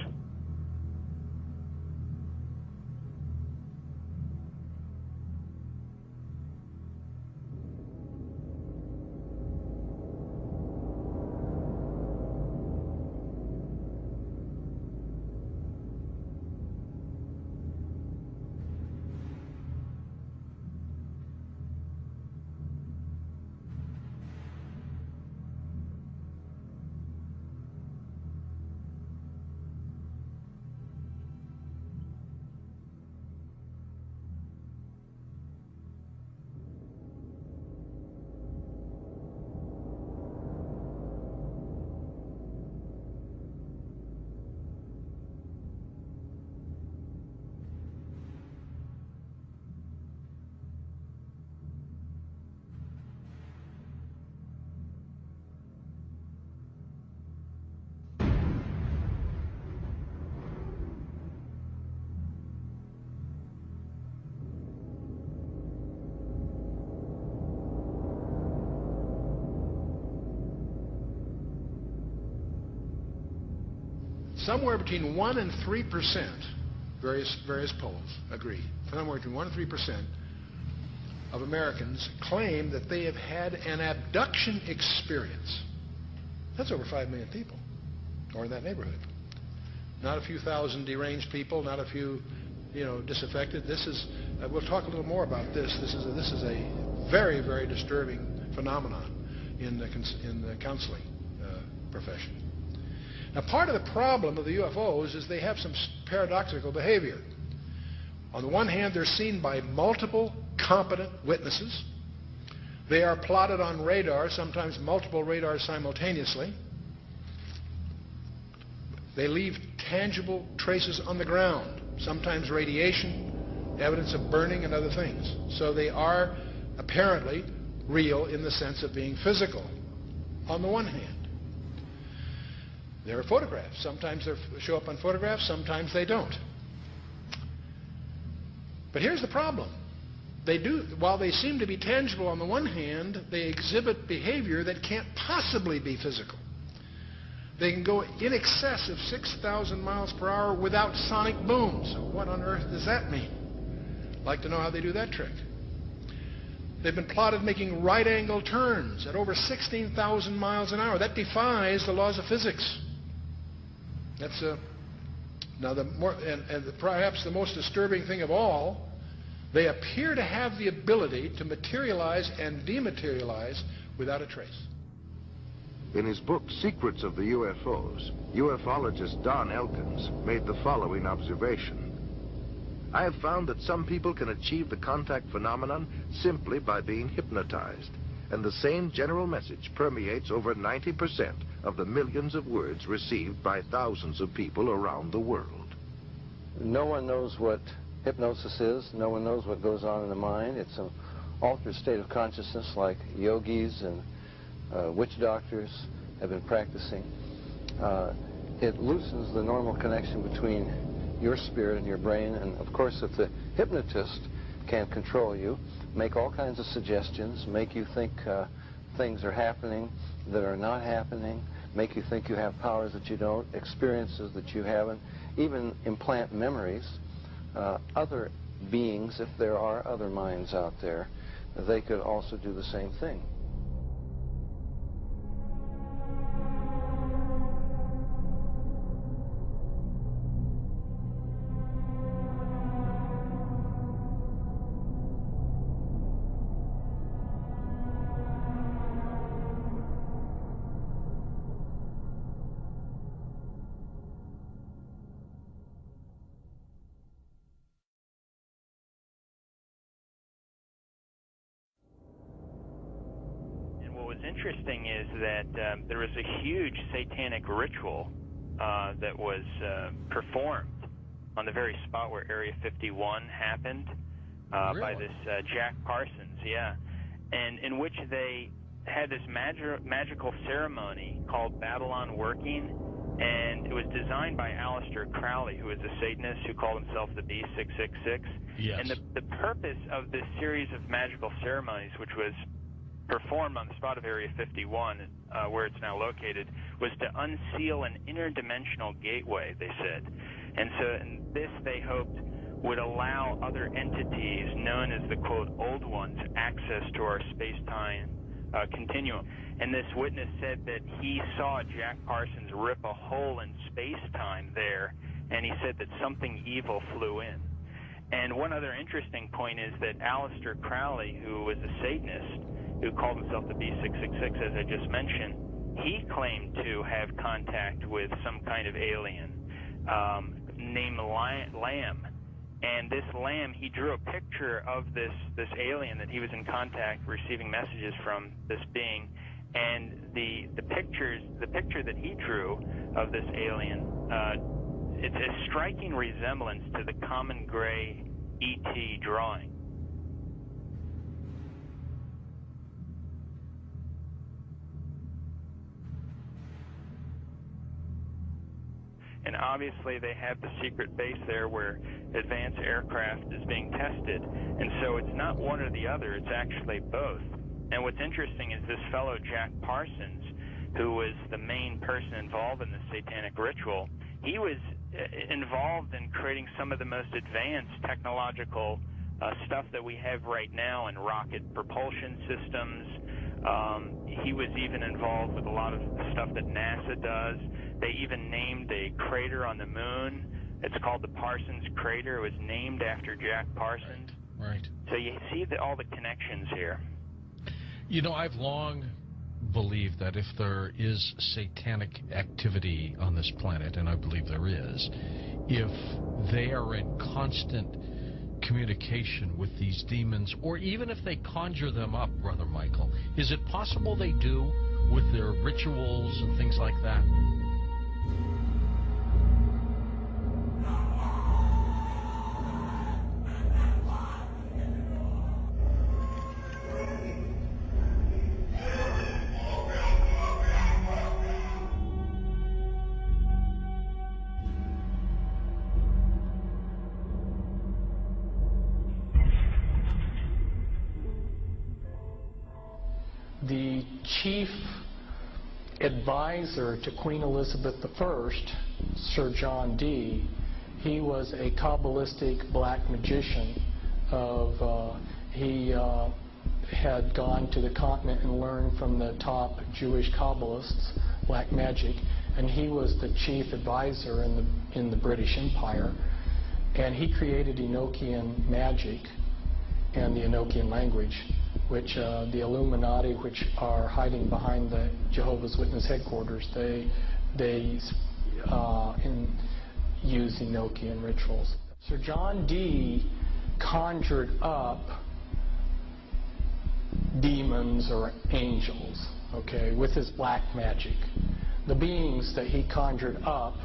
somewhere between 1 and 3%, various polls agree, somewhere between 1 and 3% of Americans claim that they have had an abduction experience. That's over 5 million people, or in that neighborhood. Not a few thousand deranged people, not a few, disaffected. This is, we'll talk a little more about this. This is a very, very disturbing phenomenon in the counseling profession. Now, part of the problem of the UFOs is they have some paradoxical behavior. On the one hand, they're seen by multiple competent witnesses. They are plotted on radar, sometimes multiple radars simultaneously. They leave tangible traces on the ground, sometimes radiation, evidence of burning and other things. So they are apparently real in the sense of being physical, on the one hand. There are photographs. Sometimes they show up on photographs, sometimes they don't. But here's the problem. While they seem to be tangible on the one hand, they exhibit behavior that can't possibly be physical. They can go in excess of 6,000 miles per hour without sonic booms. So what on earth does that mean? I'd like to know how they do that trick. They've been plotted making right-angle turns at over 16,000 miles an hour. That defies the laws of physics. That's now perhaps the most disturbing thing of all. They appear to have the ability to materialize and dematerialize without a trace. In his book, Secrets of the UFOs, ufologist Don Elkins made the following observation. I have found that some people can achieve the contact phenomenon simply by being hypnotized, and the same general message permeates over 90% of the millions of words received by thousands of people around the world. No one knows what hypnosis is. No one knows what goes on in the mind. It's an altered state of consciousness like yogis and witch doctors have been practicing. It loosens the normal connection between your spirit and your brain, and of course if the hypnotist can control you, make all kinds of suggestions, make you think things are happening that are not happening, make you think you have powers that you don't, experiences that you haven't, even implant memories. Other beings, if there are other minds out there, they could also do the same thing. Interesting is that there was a huge satanic ritual that was performed on the very spot where Area 51 happened by this Jack Parsons, and in which they had this magical ceremony called Babylon Working, and it was designed by Aleister Crowley, who is a Satanist who called himself the B666. Yes. And the purpose of this series of magical ceremonies, which was performed on the spot of Area 51, where it's now located, was to unseal an interdimensional gateway, they said. And so this, they hoped, would allow other entities known as the, quote, old ones, access to our space-time continuum. And this witness said that he saw Jack Parsons rip a hole in space-time there, and he said that something evil flew in. And one other interesting point is that Aleister Crowley, who was a Satanist, who called himself the B666, as I just mentioned, he claimed to have contact with some kind of alien named Lamb. And this Lamb, he drew a picture of this alien that he was in contact, receiving messages from this being. And the picture that he drew of this alien, it's a striking resemblance to the common gray E.T. drawing. And obviously they have the secret base there where advanced aircraft is being tested. And so it's not one or the other, it's actually both. And what's interesting is this fellow Jack Parsons, who was the main person involved in the satanic ritual, he was involved in creating some of the most advanced technological stuff that we have right now in rocket propulsion systems. He was even involved with a lot of stuff that NASA does. They even named a crater on the moon. It's called the Parsons Crater. It was named after Jack Parsons. Right. So you see all the connections here. You know, I've long believed that if there is satanic activity on this planet, and I believe there is, if they are in constant communication with these demons, or even if they conjure them up, Brother Michael, is it possible they do with their rituals and things like that? The chief advisor to Queen Elizabeth I, Sir John Dee, he was a Kabbalistic black magician. He had gone to the continent and learned from the top Jewish Kabbalists black magic, and he was the chief advisor in the British Empire. And he created Enochian magic and the Enochian language, which the Illuminati, which are hiding behind the Jehovah's Witness headquarters, they use Enochian rituals. Sir John Dee conjured up demons or angels, okay, with his black magic. The beings that he conjured up,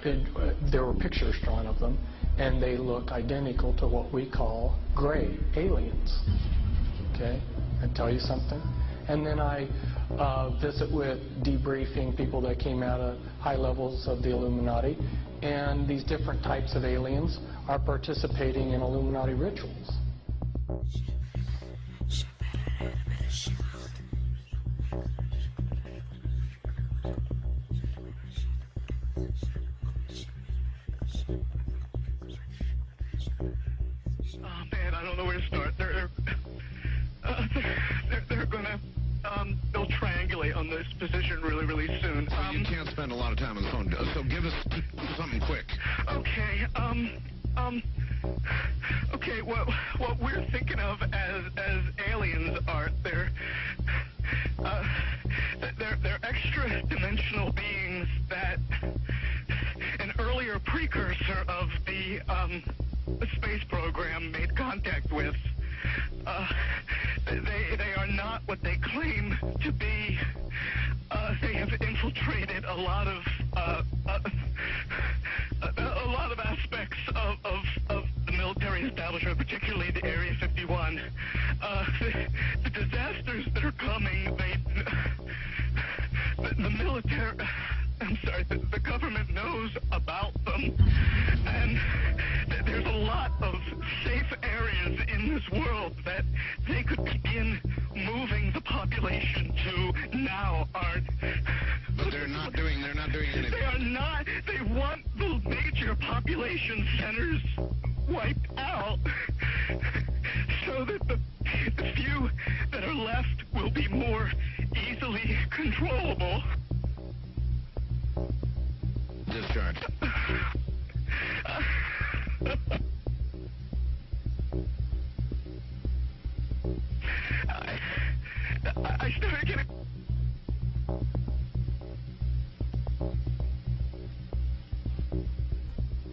there were pictures drawn of them, and they look identical to what we call gray aliens. Okay, I tell you something. And then I visit with debriefing people that came out of high levels of the Illuminati, and these different types of aliens are participating in Illuminati rituals. Oh man, I don't know where to start. They're gonna they'll triangulate on this position really soon. Well, you can't spend a lot of time on the phone, so give us something quick. Okay, okay, what we're thinking of as aliens are they're extra dimensional beings that an earlier precursor of the space program made contact with. They are not what they claim to be. They have infiltrated a lot of aspects of the military establishment, particularly the Area 51. The disasters that are coming, the military, I'm sorry, the government knows about them, and there's a lot of safe areas in this world that they could begin moving the population to now aren't. But they're not doing anything. They are not. They want the major population centers wiped out so that the few that are left will be more easily controllable. Discharge. I started getting...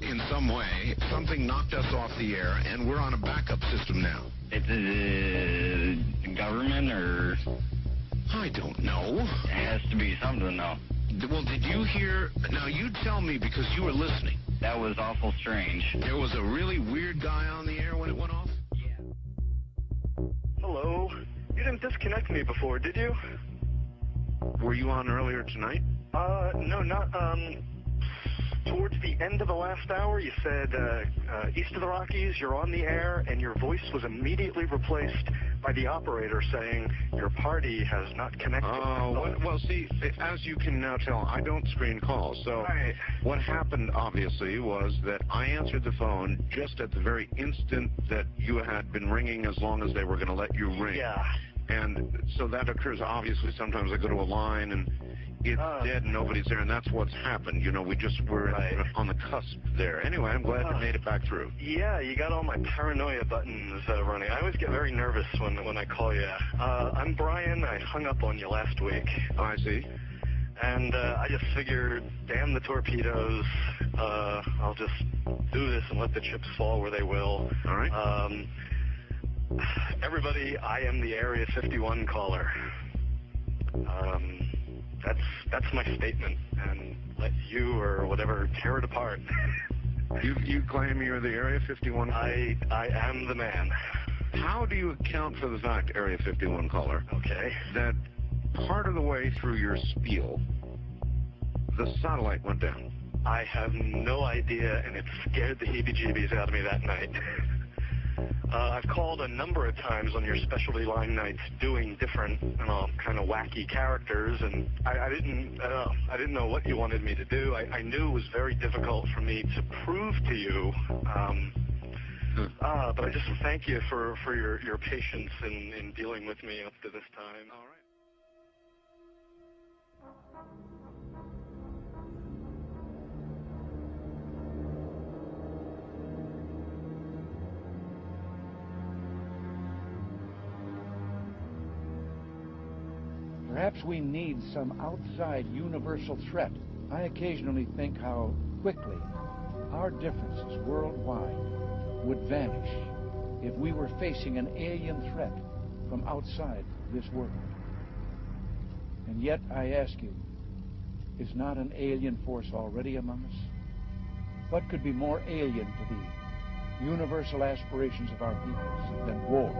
In some way, something knocked us off the air, and we're on a backup system now. It's the government, or... I don't know. It has to be something, though. Well, did you hear... Now, you tell me, because you were listening. That was awful strange. There was a really weird guy on the air when it went off? Yeah. Hello? You didn't disconnect me before, did you? Were you on earlier tonight? No, not, towards the end of the last hour, you said, east of the Rockies, you're on the air, and your voice was immediately replaced by the operator saying your party has not connected. Oh, well, see, as you can now tell, I don't screen calls. So what happened, obviously, was that I answered the phone just at the very instant that you had been ringing, as long as they were going to let you ring. Yeah. And so that occurs, obviously. Sometimes I go to a line and it's dead and nobody's there, and that's what's happened. You know, we just were on the cusp there. Anyway, I'm glad you made it back through. Yeah, you got all my paranoia buttons running. I always get very nervous when I call you. I'm Brian. I hung up on you last week. Oh, I see. And I just figured, damn the torpedoes. I'll just do this and let the chips fall where they will. All right. Everybody, I am the Area 51 caller. That's my statement, and let you or whatever tear it apart. You claim you're the Area 51? I am the man. How do you account for the fact, Area 51 caller, that part of the way through your spiel, the satellite went down? I have no idea, and it scared the heebie-jeebies out of me that night. I've called a number of times on your specialty line nights doing different, kind of wacky characters, and I didn't know what you wanted me to do. I knew it was very difficult for me to prove to you, but I just thank you for your patience in dealing with me up to this time. All right. Perhaps we need some outside universal threat. I occasionally think how quickly our differences worldwide would vanish if we were facing an alien threat from outside this world. And yet, I ask you, is not an alien force already among us? What could be more alien to the universal aspirations of our peoples than war?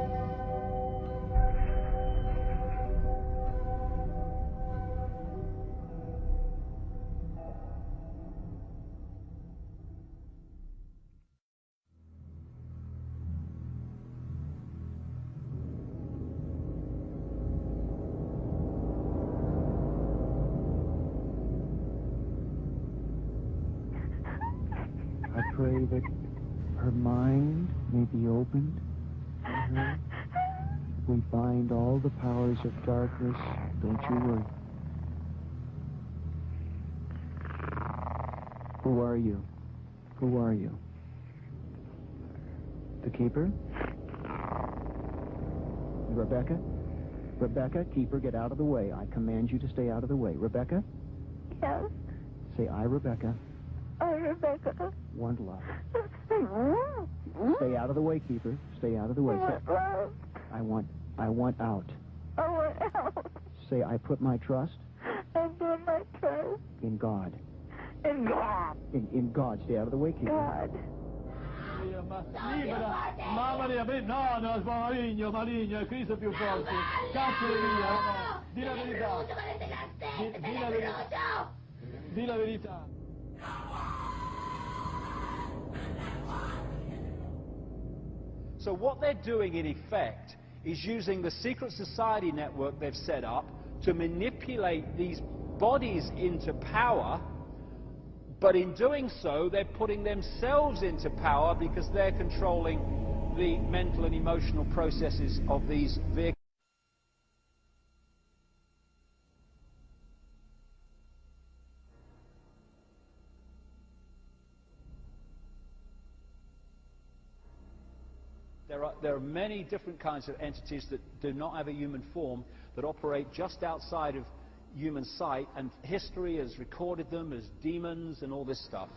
I pray that her mind may be opened to her. We bind all the powers of darkness. Don't you worry. Who are you? Who are you? The keeper? Rebecca? Rebecca, keeper, get out of the way. I command you to stay out of the way. Rebecca? Yes. Say, I, Rebecca. I, Rebecca. Want love. Stay out of the way, keeper. Stay out of the way. Love. I want out. I want out. Say, I put my trust. I put my trust. In God. In God. In God. Stay out of the way, keeper. God. Libera, mamma mia, no, no, maligno, maligno, è Cristo più forte. Cacciali via, no, di la verità. Di la verità. Di la verità. So what they're doing, in effect, is using the secret society network they've set up to manipulate these bodies into power, but in doing so, they're putting themselves into power because they're controlling the mental and emotional processes of these vehicles. There are many different kinds of entities that do not have a human form, that operate just outside of human sight, and history has recorded them as demons and all this stuff.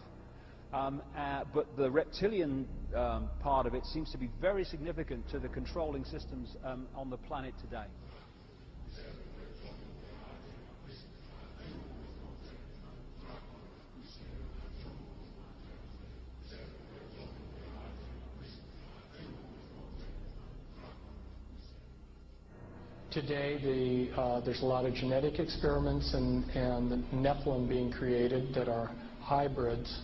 But the reptilian part of it seems to be very significant to the controlling systems on the planet today. Today, there's a lot of genetic experiments and Nephilim being created that are hybrids,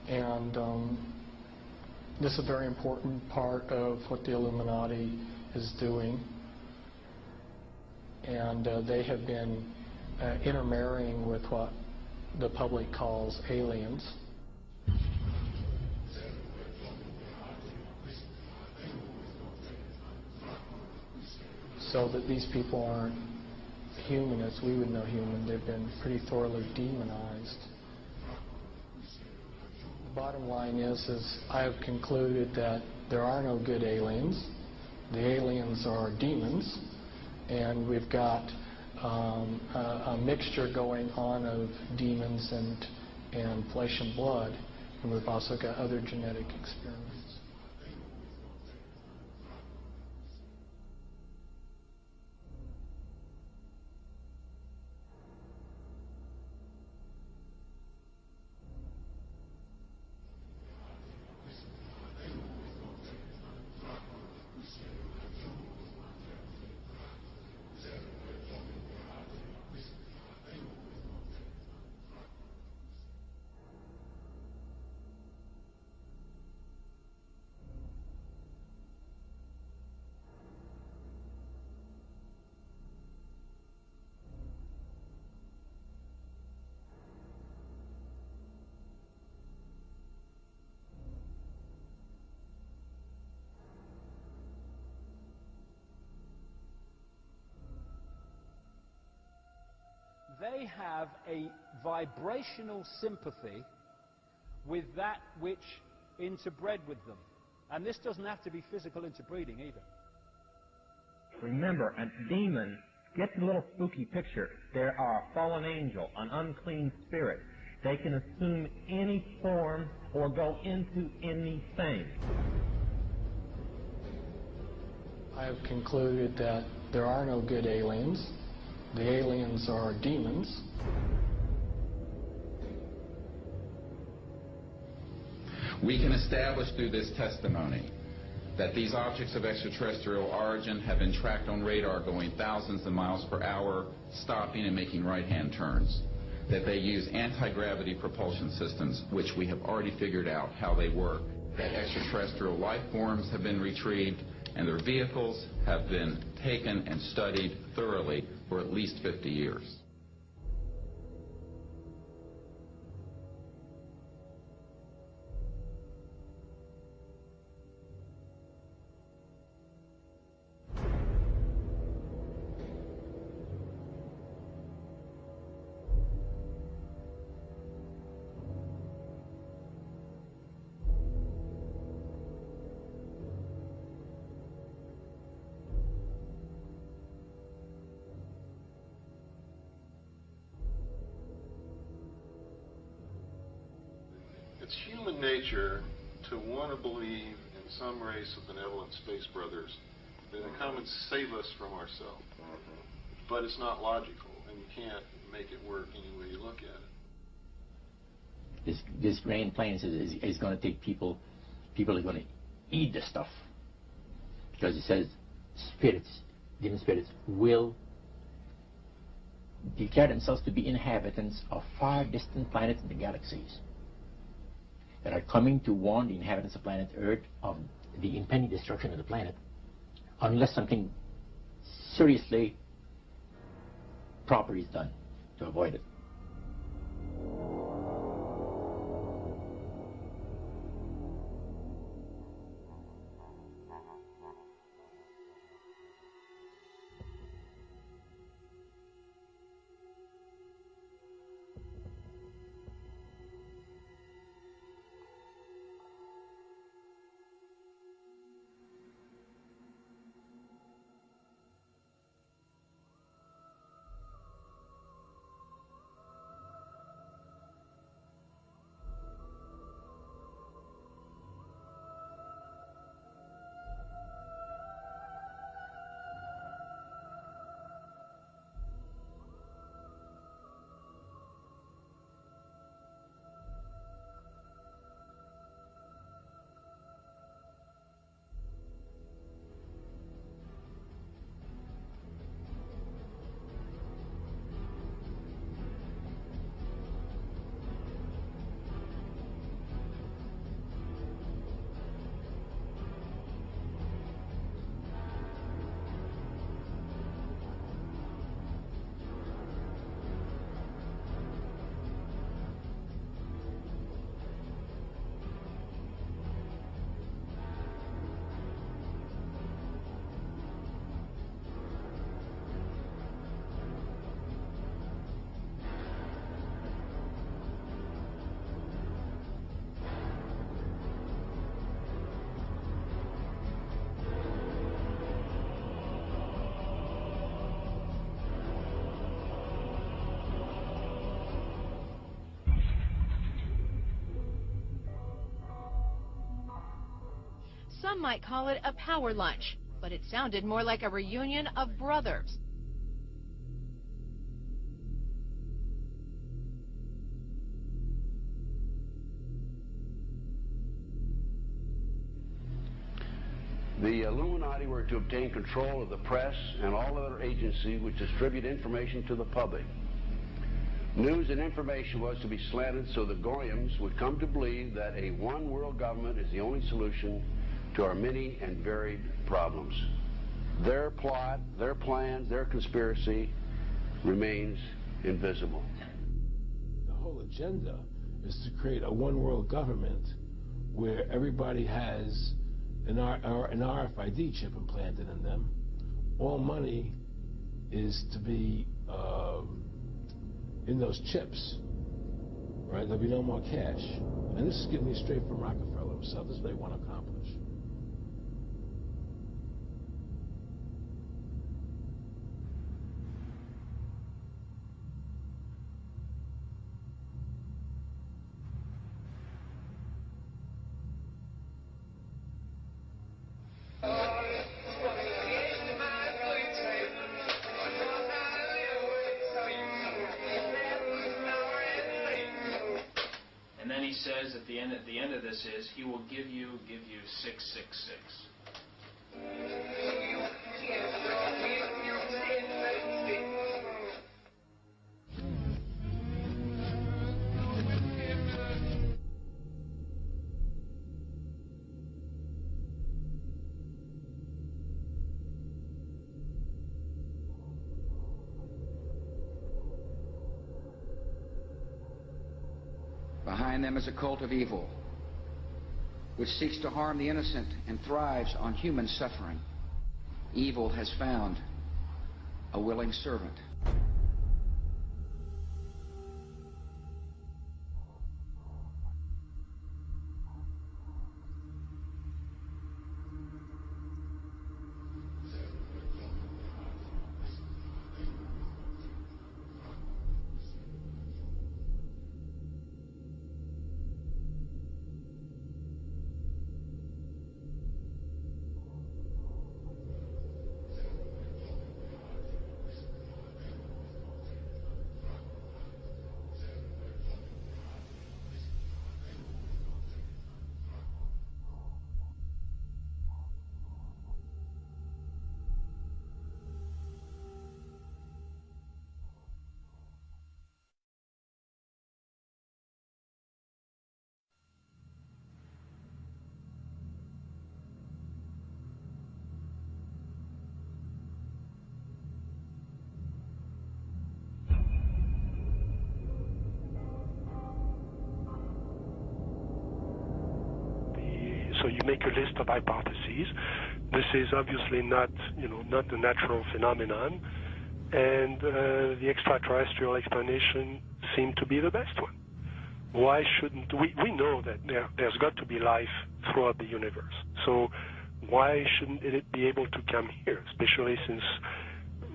and this is a very important part of what the Illuminati is doing, and they have been intermarrying with what the public calls aliens. So that these people aren't human as we would know human. They've been pretty thoroughly demonized. The bottom line is I have concluded that there are no good aliens. The aliens are demons, and we've got a mixture going on of demons and flesh and blood, and we've also got other genetic experiments. They have a vibrational sympathy with that which interbred with them. And this doesn't have to be physical interbreeding either. Remember, a demon gets a little spooky picture. There are a fallen angel, an unclean spirit. They can assume any form or go into anything. I have concluded that there are no good aliens. The aliens are demons. We can establish through this testimony that these objects of extraterrestrial origin have been tracked on radar going thousands of miles per hour, stopping and making right-hand turns. That they use anti-gravity propulsion systems, which we have already figured out how they work. That extraterrestrial life forms have been retrieved, and their vehicles have been taken and studied thoroughly for at least 50 years. It's human nature to want to believe in some race of benevolent space brothers that will come and save us from ourselves. But it's not logical, and you can't make it work any way you look at it. This grand plan is going to take people are going to eat the stuff. Because it says spirits, demon spirits, will declare themselves to be inhabitants of far distant planets in the galaxies that are coming to warn the inhabitants of planet Earth of the impending destruction of the planet unless something seriously proper is done to avoid it. Some might call it a power lunch, but it sounded more like a reunion of brothers. The Illuminati were to obtain control of the press and all other agencies which distribute information to the public. News and information was to be slanted so the Goyams would come to believe that a one world government is the only solution to our many and varied problems. Their plot, their plans, their conspiracy remains invisible. The whole agenda is to create a one world government where everybody has an RFID chip implanted in them. All money is to be in those chips, right? There'll be no more cash. And this is getting me straight from Rockefeller himself. This is what they want to accomplish. And then he says at the end of this is he will give you 666. Behind them is a cult of evil, which seeks to harm the innocent and thrives on human suffering. Evil has found a willing servant. So you make a list of hypotheses. This is obviously not a natural phenomenon, and the extraterrestrial explanation seemed to be the best one. Why shouldn't we know that there's got to be life throughout the universe? So why shouldn't it be able to come here, especially since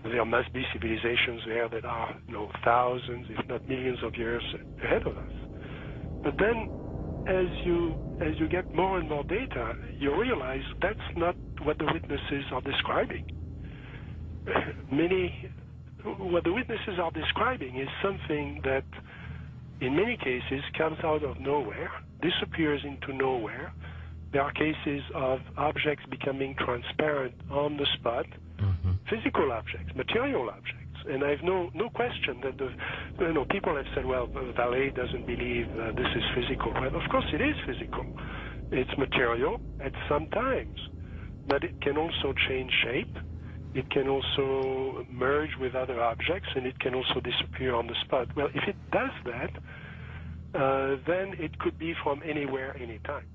there must be civilizations there that are thousands, if not millions of years ahead of us? But then, as you get more and more data, you realize that's not what the witnesses are describing. What the witnesses are describing is something that, in many cases, comes out of nowhere, disappears into nowhere. There are cases of objects becoming transparent on the spot, physical objects, material objects. And I've no question that people have said, well, the valet doesn't believe this is physical. Well, of course it is physical. It's material at some times, but it can also change shape. It can also merge with other objects, and it can also disappear on the spot. Well, if it does that, then it could be from anywhere, anytime.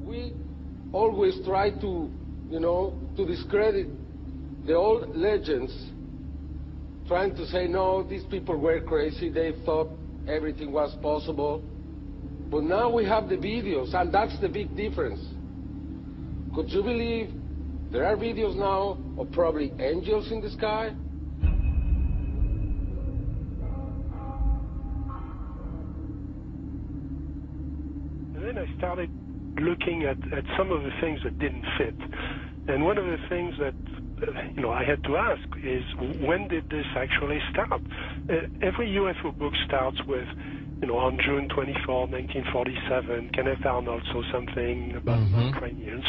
We always try to, to discredit the old legends, trying to say, no, these people were crazy, they thought everything was possible. But now we have the videos, and that's the big difference. Could you believe There are videos now of probably angels in the sky. And then I started looking at some of the things that didn't fit. And one of the things that I had to ask is, when did this actually start? Every UFO book starts with, on June 24, 1947, Kenneth Arnold saw something about Ukrainians.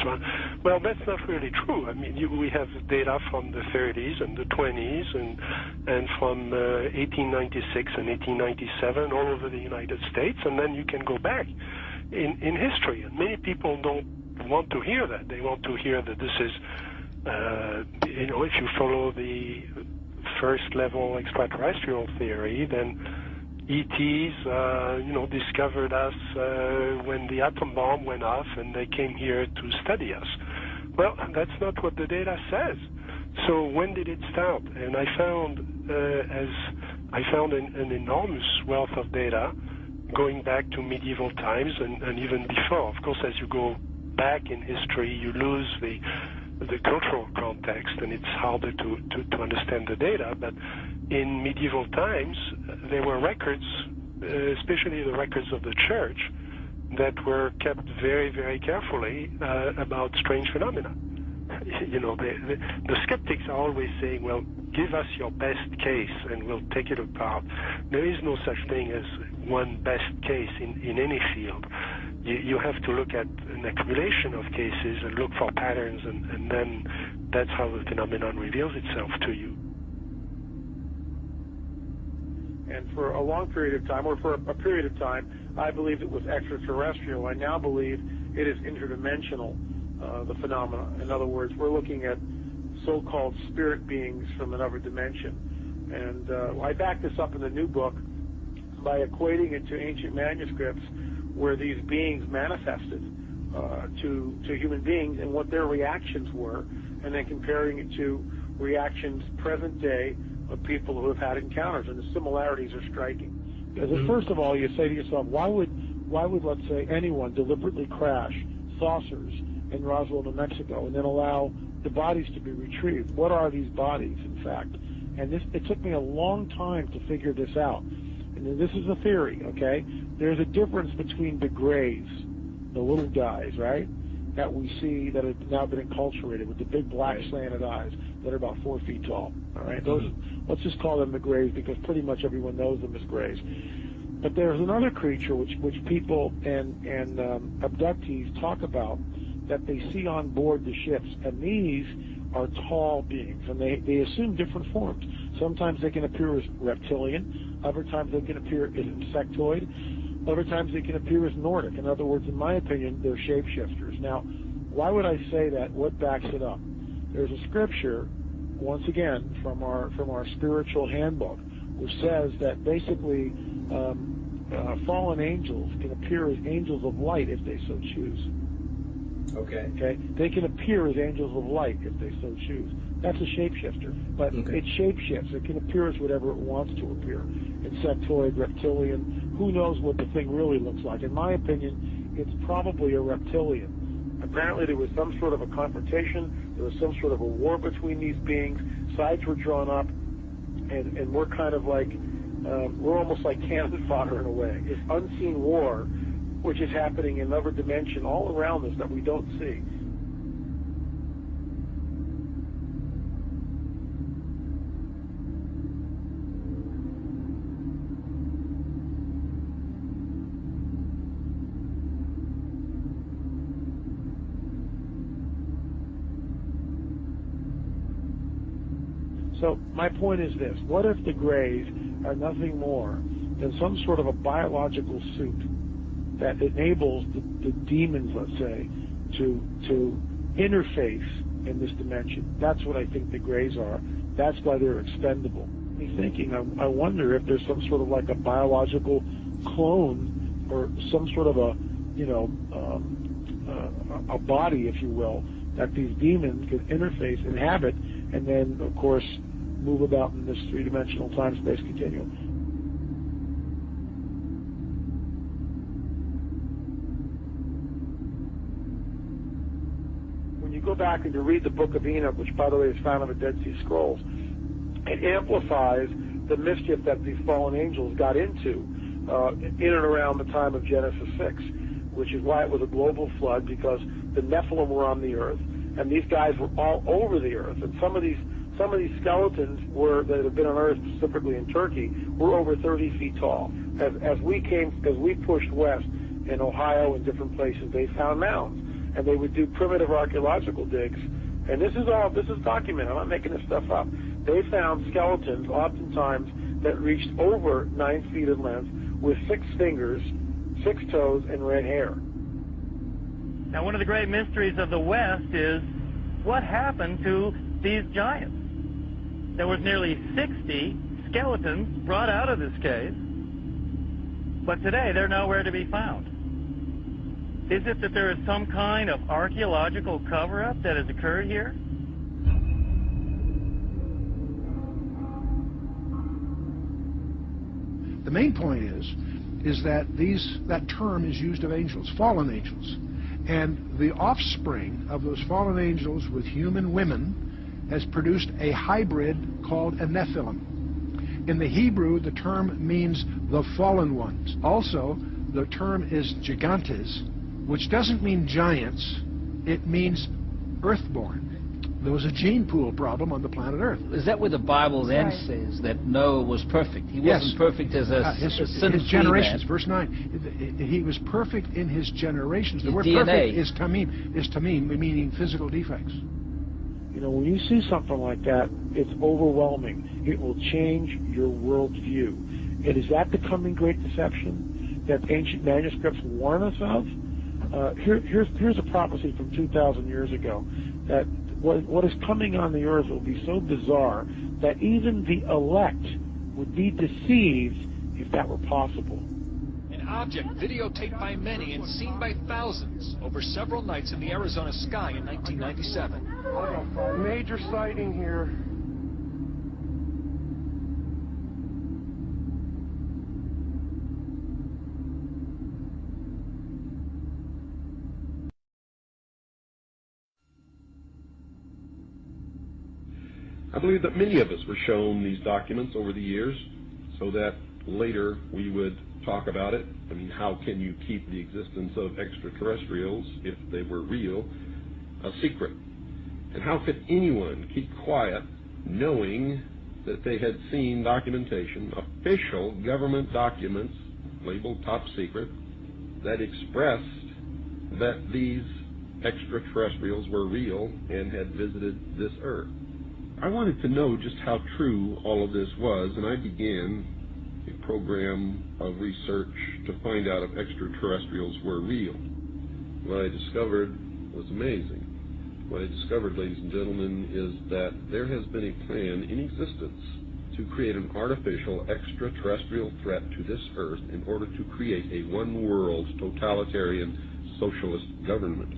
Well, that's not really true. I mean, we have data from the 30s and the 20s and from 1896 and 1897 all over the United States, and then you can go back in history. And many people don't want to hear that. They want to hear that this is, if you follow the first level extraterrestrial theory, then ETs, discovered us when the atom bomb went off and they came here to study us. Well, that's not what the data says. So when did it start? And I found an enormous wealth of data going back to medieval times and even before. Of course, as you go back in history, you lose the cultural context, and it's harder to understand the data. But in medieval times, there were records, especially the records of the church, that were kept very, very carefully about strange phenomena. The skeptics are always saying, well, give us your best case and we'll take it apart. There is no such thing as one best case in any field. You have to look at an accumulation of cases and look for patterns, and then that's how the phenomenon reveals itself to you. And for a long period of time, or for a period of time, I believed it was extraterrestrial. I now believe it is interdimensional, the phenomena. In other words, we're looking at so-called spirit beings from another dimension. And I back this up in the new book by equating it to ancient manuscripts where these beings manifested to human beings and what their reactions were, and then comparing it to reactions present day of people who have had encounters, and the similarities are striking. Because first of all, you say to yourself, why would let's say anyone deliberately crash saucers in Roswell, New Mexico, and then allow the bodies to be retrieved? What are these bodies, in fact? And it took me a long time to figure this out. And this is a theory, okay? There's a difference between the grays, the little guys, right, that we see that have now been enculturated with the big black slanted eyes that are about 4 feet tall, all right? Those, let's just call them the grays because pretty much everyone knows them as grays. But there's another creature which people and abductees talk about that they see on board the ships, and these are tall beings, and they assume different forms. Sometimes they can appear as reptilian, other times they can appear as insectoid, other times they can appear as Nordic. In other words, in my opinion, they're shapeshifters. Now, why would I say that? What backs it up? There's a scripture, once again, from our spiritual handbook, which says that basically fallen angels can appear as angels of light if they so choose. Okay. They can appear as angels of light if they so choose. That's a shapeshifter, but it shapeshifts. It can appear as whatever it wants to appear. Insectoid, reptilian, who knows what the thing really looks like. In my opinion, it's probably a reptilian. Apparently there was some sort of a confrontation, there was some sort of a war between these beings, sides were drawn up, and we're kind of like, we're almost like cannon fodder in a way. This unseen war, which is happening in another dimension all around us that we don't see. So my point is this: what if the grays are nothing more than some sort of a biological suit that enables the demons, let's say, to interface in this dimension? That's what I think the grays are. That's why they're expendable. Me thinking, I wonder if there's some sort of like a biological clone or some sort of a body, if you will, that these demons can interface, inhabit, and then, of course, move about in this three-dimensional time-space continuum. When you go back and you read the Book of Enoch, which, by the way, is found in the Dead Sea Scrolls, it amplifies the mischief that these fallen angels got into in and around the time of Genesis 6, which is why it was a global flood, because the Nephilim were on the earth, and these guys were all over the earth. And some of these skeletons that have been unearthed, specifically in Turkey, were over 30 feet tall. As we pushed west in Ohio and different places, they found mounds, and they would do primitive archaeological digs. And this is documented. I'm not making this stuff up. They found skeletons, oftentimes, that reached over 9 feet in length, with 6 fingers, 6 toes, and red hair. Now, one of the great mysteries of the West is what happened to these giants. There was nearly 60 skeletons brought out of this cave, but today they're nowhere to be found. Is it that there is some kind of archaeological cover-up that has occurred here? The main point is that that term is used of angels, fallen angels. And the offspring of those fallen angels with human women has produced a hybrid called a Nephilim. In the Hebrew, the term means the fallen ones. Also, the term is gigantes, which doesn't mean giants, it means earthborn. There was a gene pool problem on the planet Earth. Is that where the Bible then says that Noah was perfect? He wasn't perfect as his generations. Man. Verse 9. He was perfect in his generations. The word DNA. Perfect is tamim, meaning physical defects. You know, when you see something like that, it's overwhelming. It will change your worldview. And is that the coming great deception that ancient manuscripts warn us of? Here's a prophecy from 2,000 years ago, that what is coming on the earth will be so bizarre that even the elect would be deceived if that were possible. An object videotaped by many and seen by thousands over several nights in the Arizona sky in 1997. Major sighting here. I believe that many of us were shown these documents over the years so that later we would talk about it. I mean, how can you keep the existence of extraterrestrials, if they were real, a secret? And how could anyone keep quiet knowing that they had seen documentation, official government documents labeled top secret, that expressed that these extraterrestrials were real and had visited this earth? I wanted to know just how true all of this was, and I began a program of research to find out if extraterrestrials were real. What I discovered was amazing. What I discovered, ladies and gentlemen, is that there has been a plan in existence to create an artificial extraterrestrial threat to this earth in order to create a one-world totalitarian socialist government.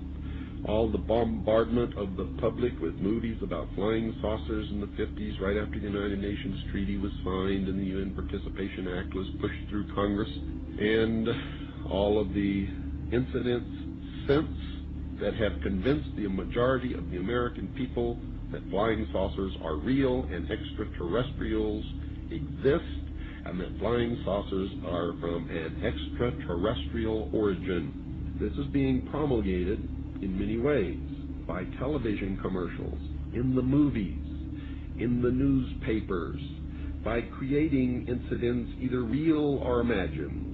All the bombardment of the public with movies about flying saucers in the 50s, right after the United Nations Treaty was signed and the UN Participation Act was pushed through Congress, and all of the incidents since that have convinced the majority of the American people that flying saucers are real and extraterrestrials exist, and that flying saucers are from an extraterrestrial origin. This is being promulgated in many ways, by television commercials, in the movies, in the newspapers, by creating incidents either real or imagined.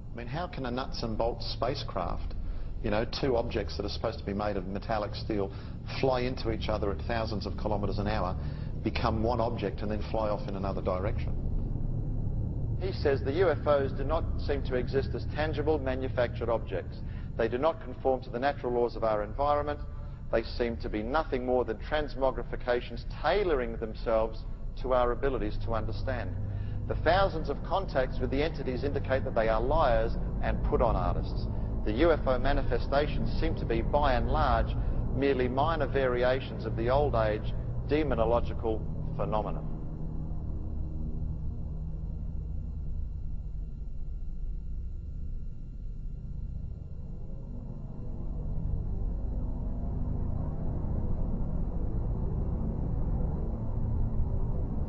I mean, how can a nuts and bolts spacecraft, you know, 2 objects that are supposed to be made of metallic steel, fly into each other at thousands of kilometers an hour, become one object and then fly off in another direction? He says the UFOs do not seem to exist as tangible manufactured objects. They do not conform to the natural laws of our environment. They seem to be nothing more than transmogrifications tailoring themselves to our abilities to understand. The thousands of contacts with the entities indicate that they are liars and put-on artists. The UFO manifestations seem to be, by and large, merely minor variations of the old-age demonological phenomenon.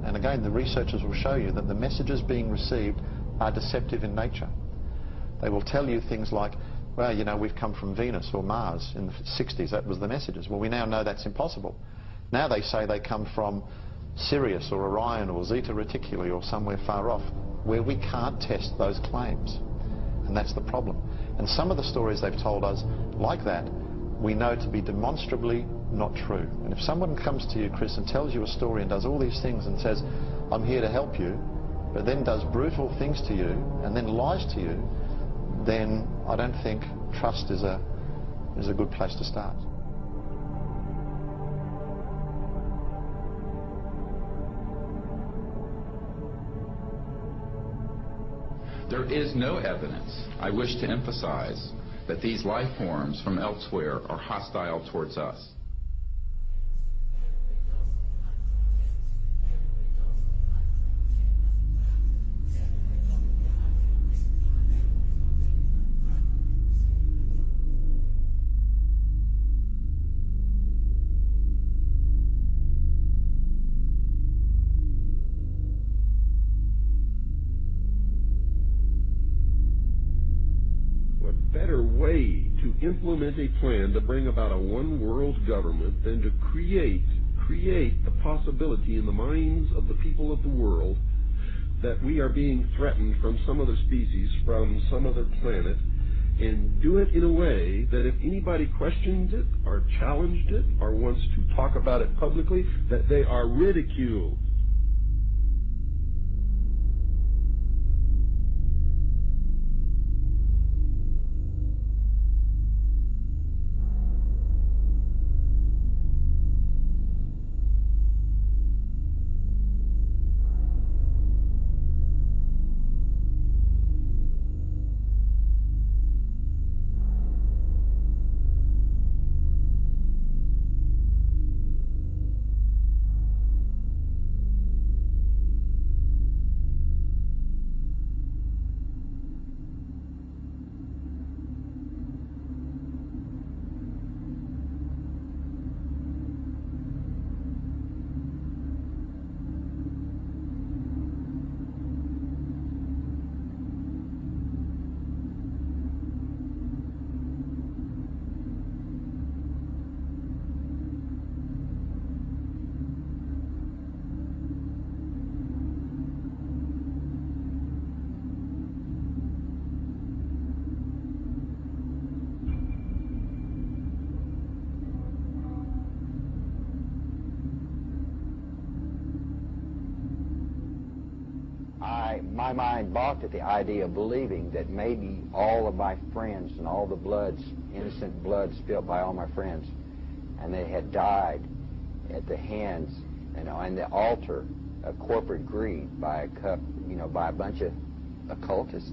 And again, the researchers will show you that the messages being received are deceptive in nature. They will tell you things like, well, you know, we've come from Venus or Mars. In the 60s, that was the messages. Well, we now know that's impossible. Now they say they come from Sirius or Orion or Zeta Reticuli or somewhere far off, where we can't test those claims. And that's the problem. And some of the stories they've told us, like that, we know to be demonstrably not true. And if someone comes to you, Chris, and tells you a story and does all these things and says, I'm here to help you, but then does brutal things to you and then lies to you, then I don't think trust is a good place to start. There is no evidence, I wish to emphasize, that these life forms from elsewhere are hostile towards us. Better way to implement a plan to bring about a one-world government than to create the possibility in the minds of the people of the world that we are being threatened from some other species, from some other planet, and do it in a way that if anybody questions it or challenged it or wants to talk about it publicly, that they are ridiculed. My mind balked at the idea of believing that maybe all of my friends and all the bloods, innocent blood spilled by all my friends, and they had died at the hands, on the altar of corporate greed by a bunch of occultists.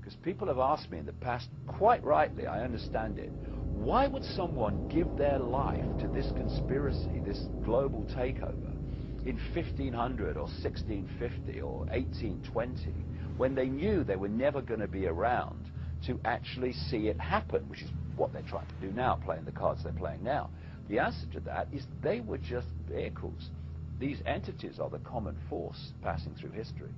Because people have asked me in the past, quite rightly, I understand it, why would someone give their life to this conspiracy, this global takeover, in 1500 or 1650 or 1820, when they knew they were never going to be around to actually see it happen, which is what they're trying to do now, playing the cards they're playing now? The answer to that is they were just vehicles. These entities are the common force passing through history.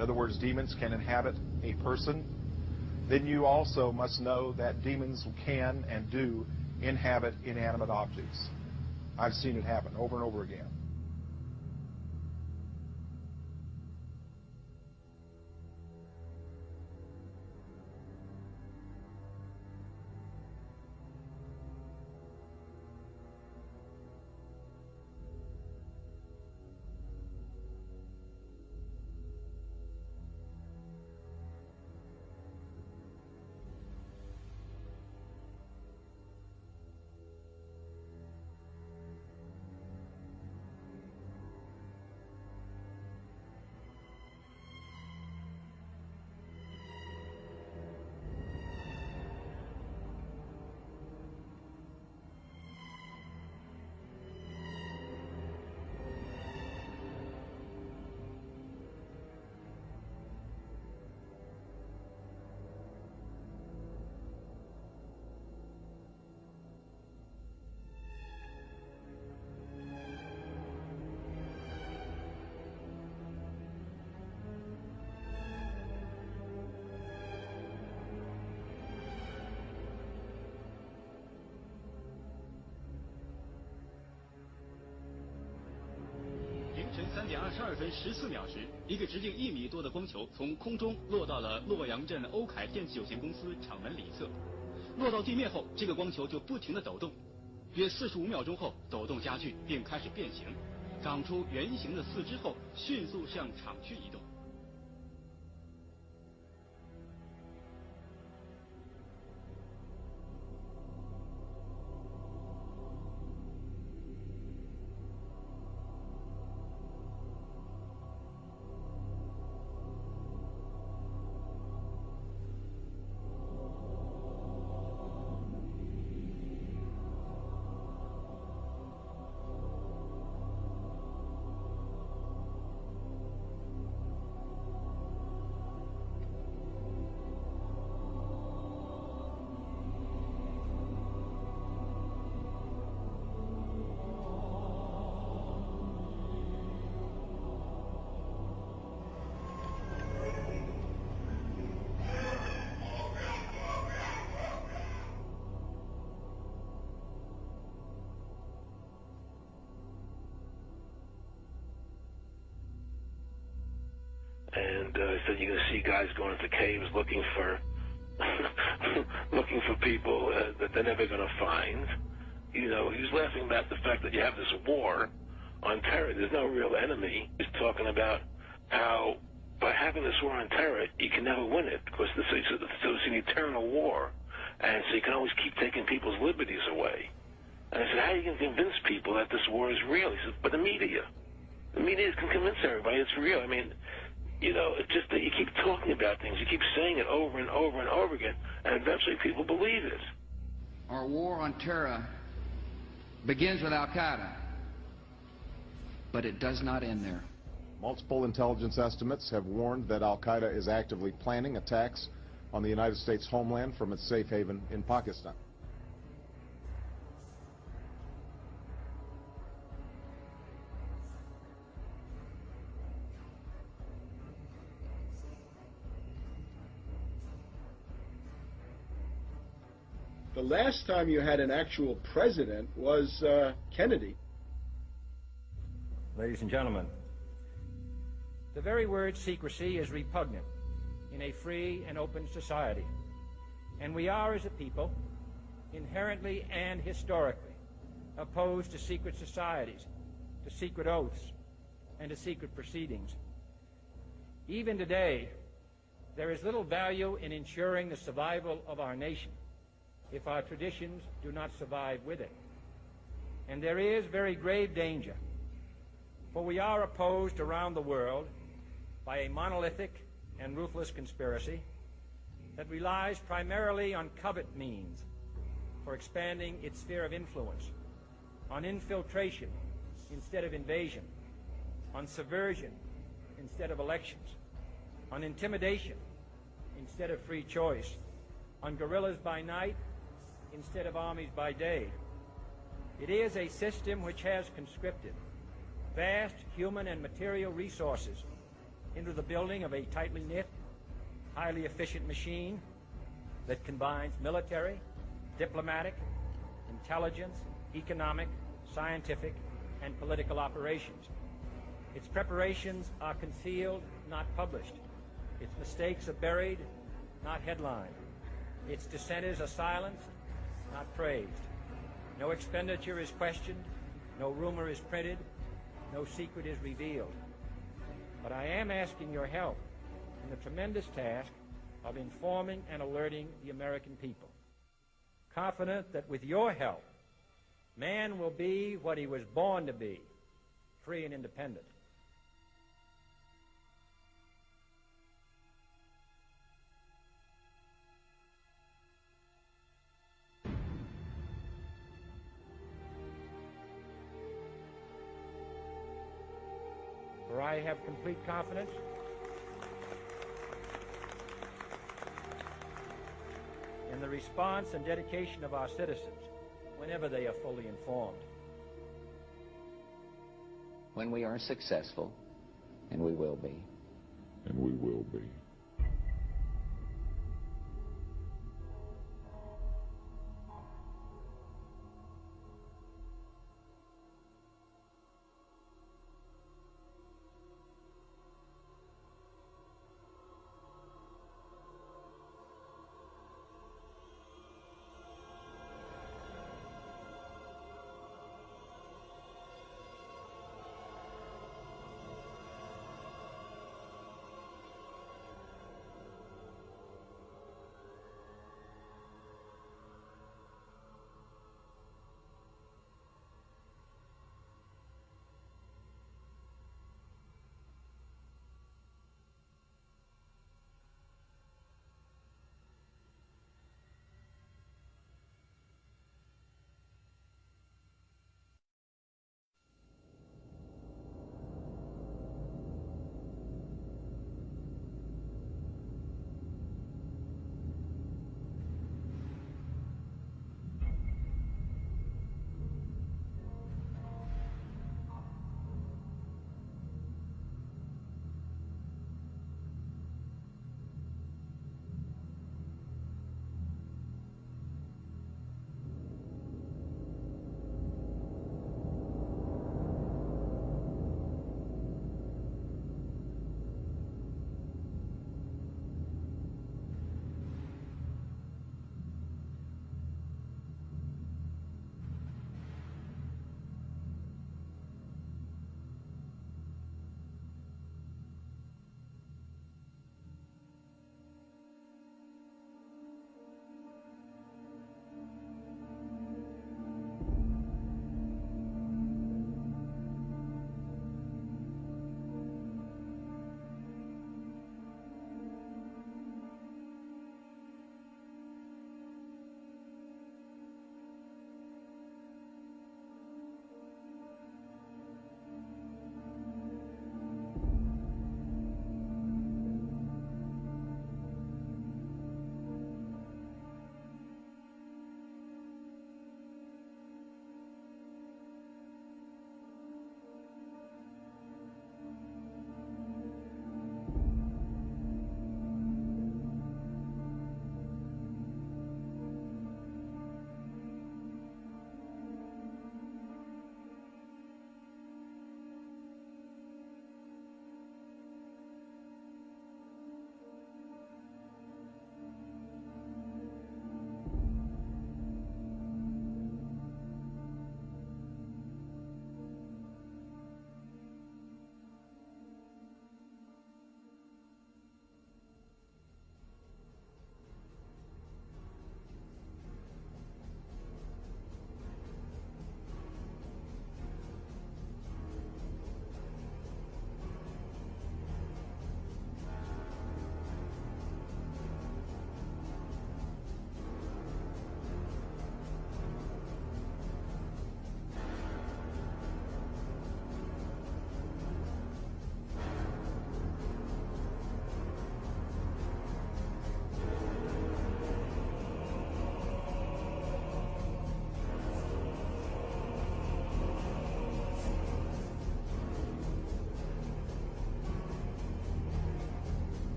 in other words, demons can inhabit a person, then you also must know that demons can and do inhabit inanimate objects. I've seen it happen over and over again.3点22分14秒时，一个直径1米多的光球从空中落到了洛阳镇欧凯电器有限公司厂门里侧。落到地面后，这个光球就不停地抖动，约45秒钟后，抖动加剧并开始变形，长出圆形的四肢后，迅速向厂区移动。And so you're going to see guys going into caves looking for looking for people that they're never going to find. You know, he was laughing about the fact that you have this war on terror. There's no real enemy. He's talking about how by having this war on terror, you can never win it because so it's an eternal war. And so you can always keep taking people's liberties away. And I said, how are you going to convince people that this war is real? He said, but the media can convince everybody it's real. I mean, you know, it's just that you keep talking about things. You keep saying it over and over and over again, and eventually people believe it. Our war on terror begins with al-Qaeda, but it does not end there. Multiple intelligence estimates have warned that al-Qaeda is actively planning attacks on the United States homeland from its safe haven in Pakistan. The last time you had an actual president was Kennedy. Ladies and gentlemen, the very word secrecy is repugnant in a free and open society. And we are, as a people, inherently and historically opposed to secret societies, to secret oaths, and to secret proceedings. Even today, there is little value in ensuring the survival of our nation if our traditions do not survive with it. And there is very grave danger, for we are opposed around the world by a monolithic and ruthless conspiracy that relies primarily on covert means for expanding its sphere of influence, on infiltration instead of invasion, on subversion instead of elections, on intimidation instead of free choice, on guerrillas by night instead of armies by day. It is a system which has conscripted vast human and material resources into the building of a tightly knit, highly efficient machine that combines military, diplomatic, intelligence, economic, scientific, and political operations. Its preparations are concealed, not published. Its mistakes are buried, not headlined. Its dissenters are silenced, not praised. No expenditure is questioned, no rumor is printed, no secret is revealed. But I am asking your help in the tremendous task of informing and alerting the American people, confident that with your help, man will be what he was born to be, free and independent. For I have complete confidence in the response and dedication of our citizens whenever they are fully informed. When we are successful, and we will be. And we will be.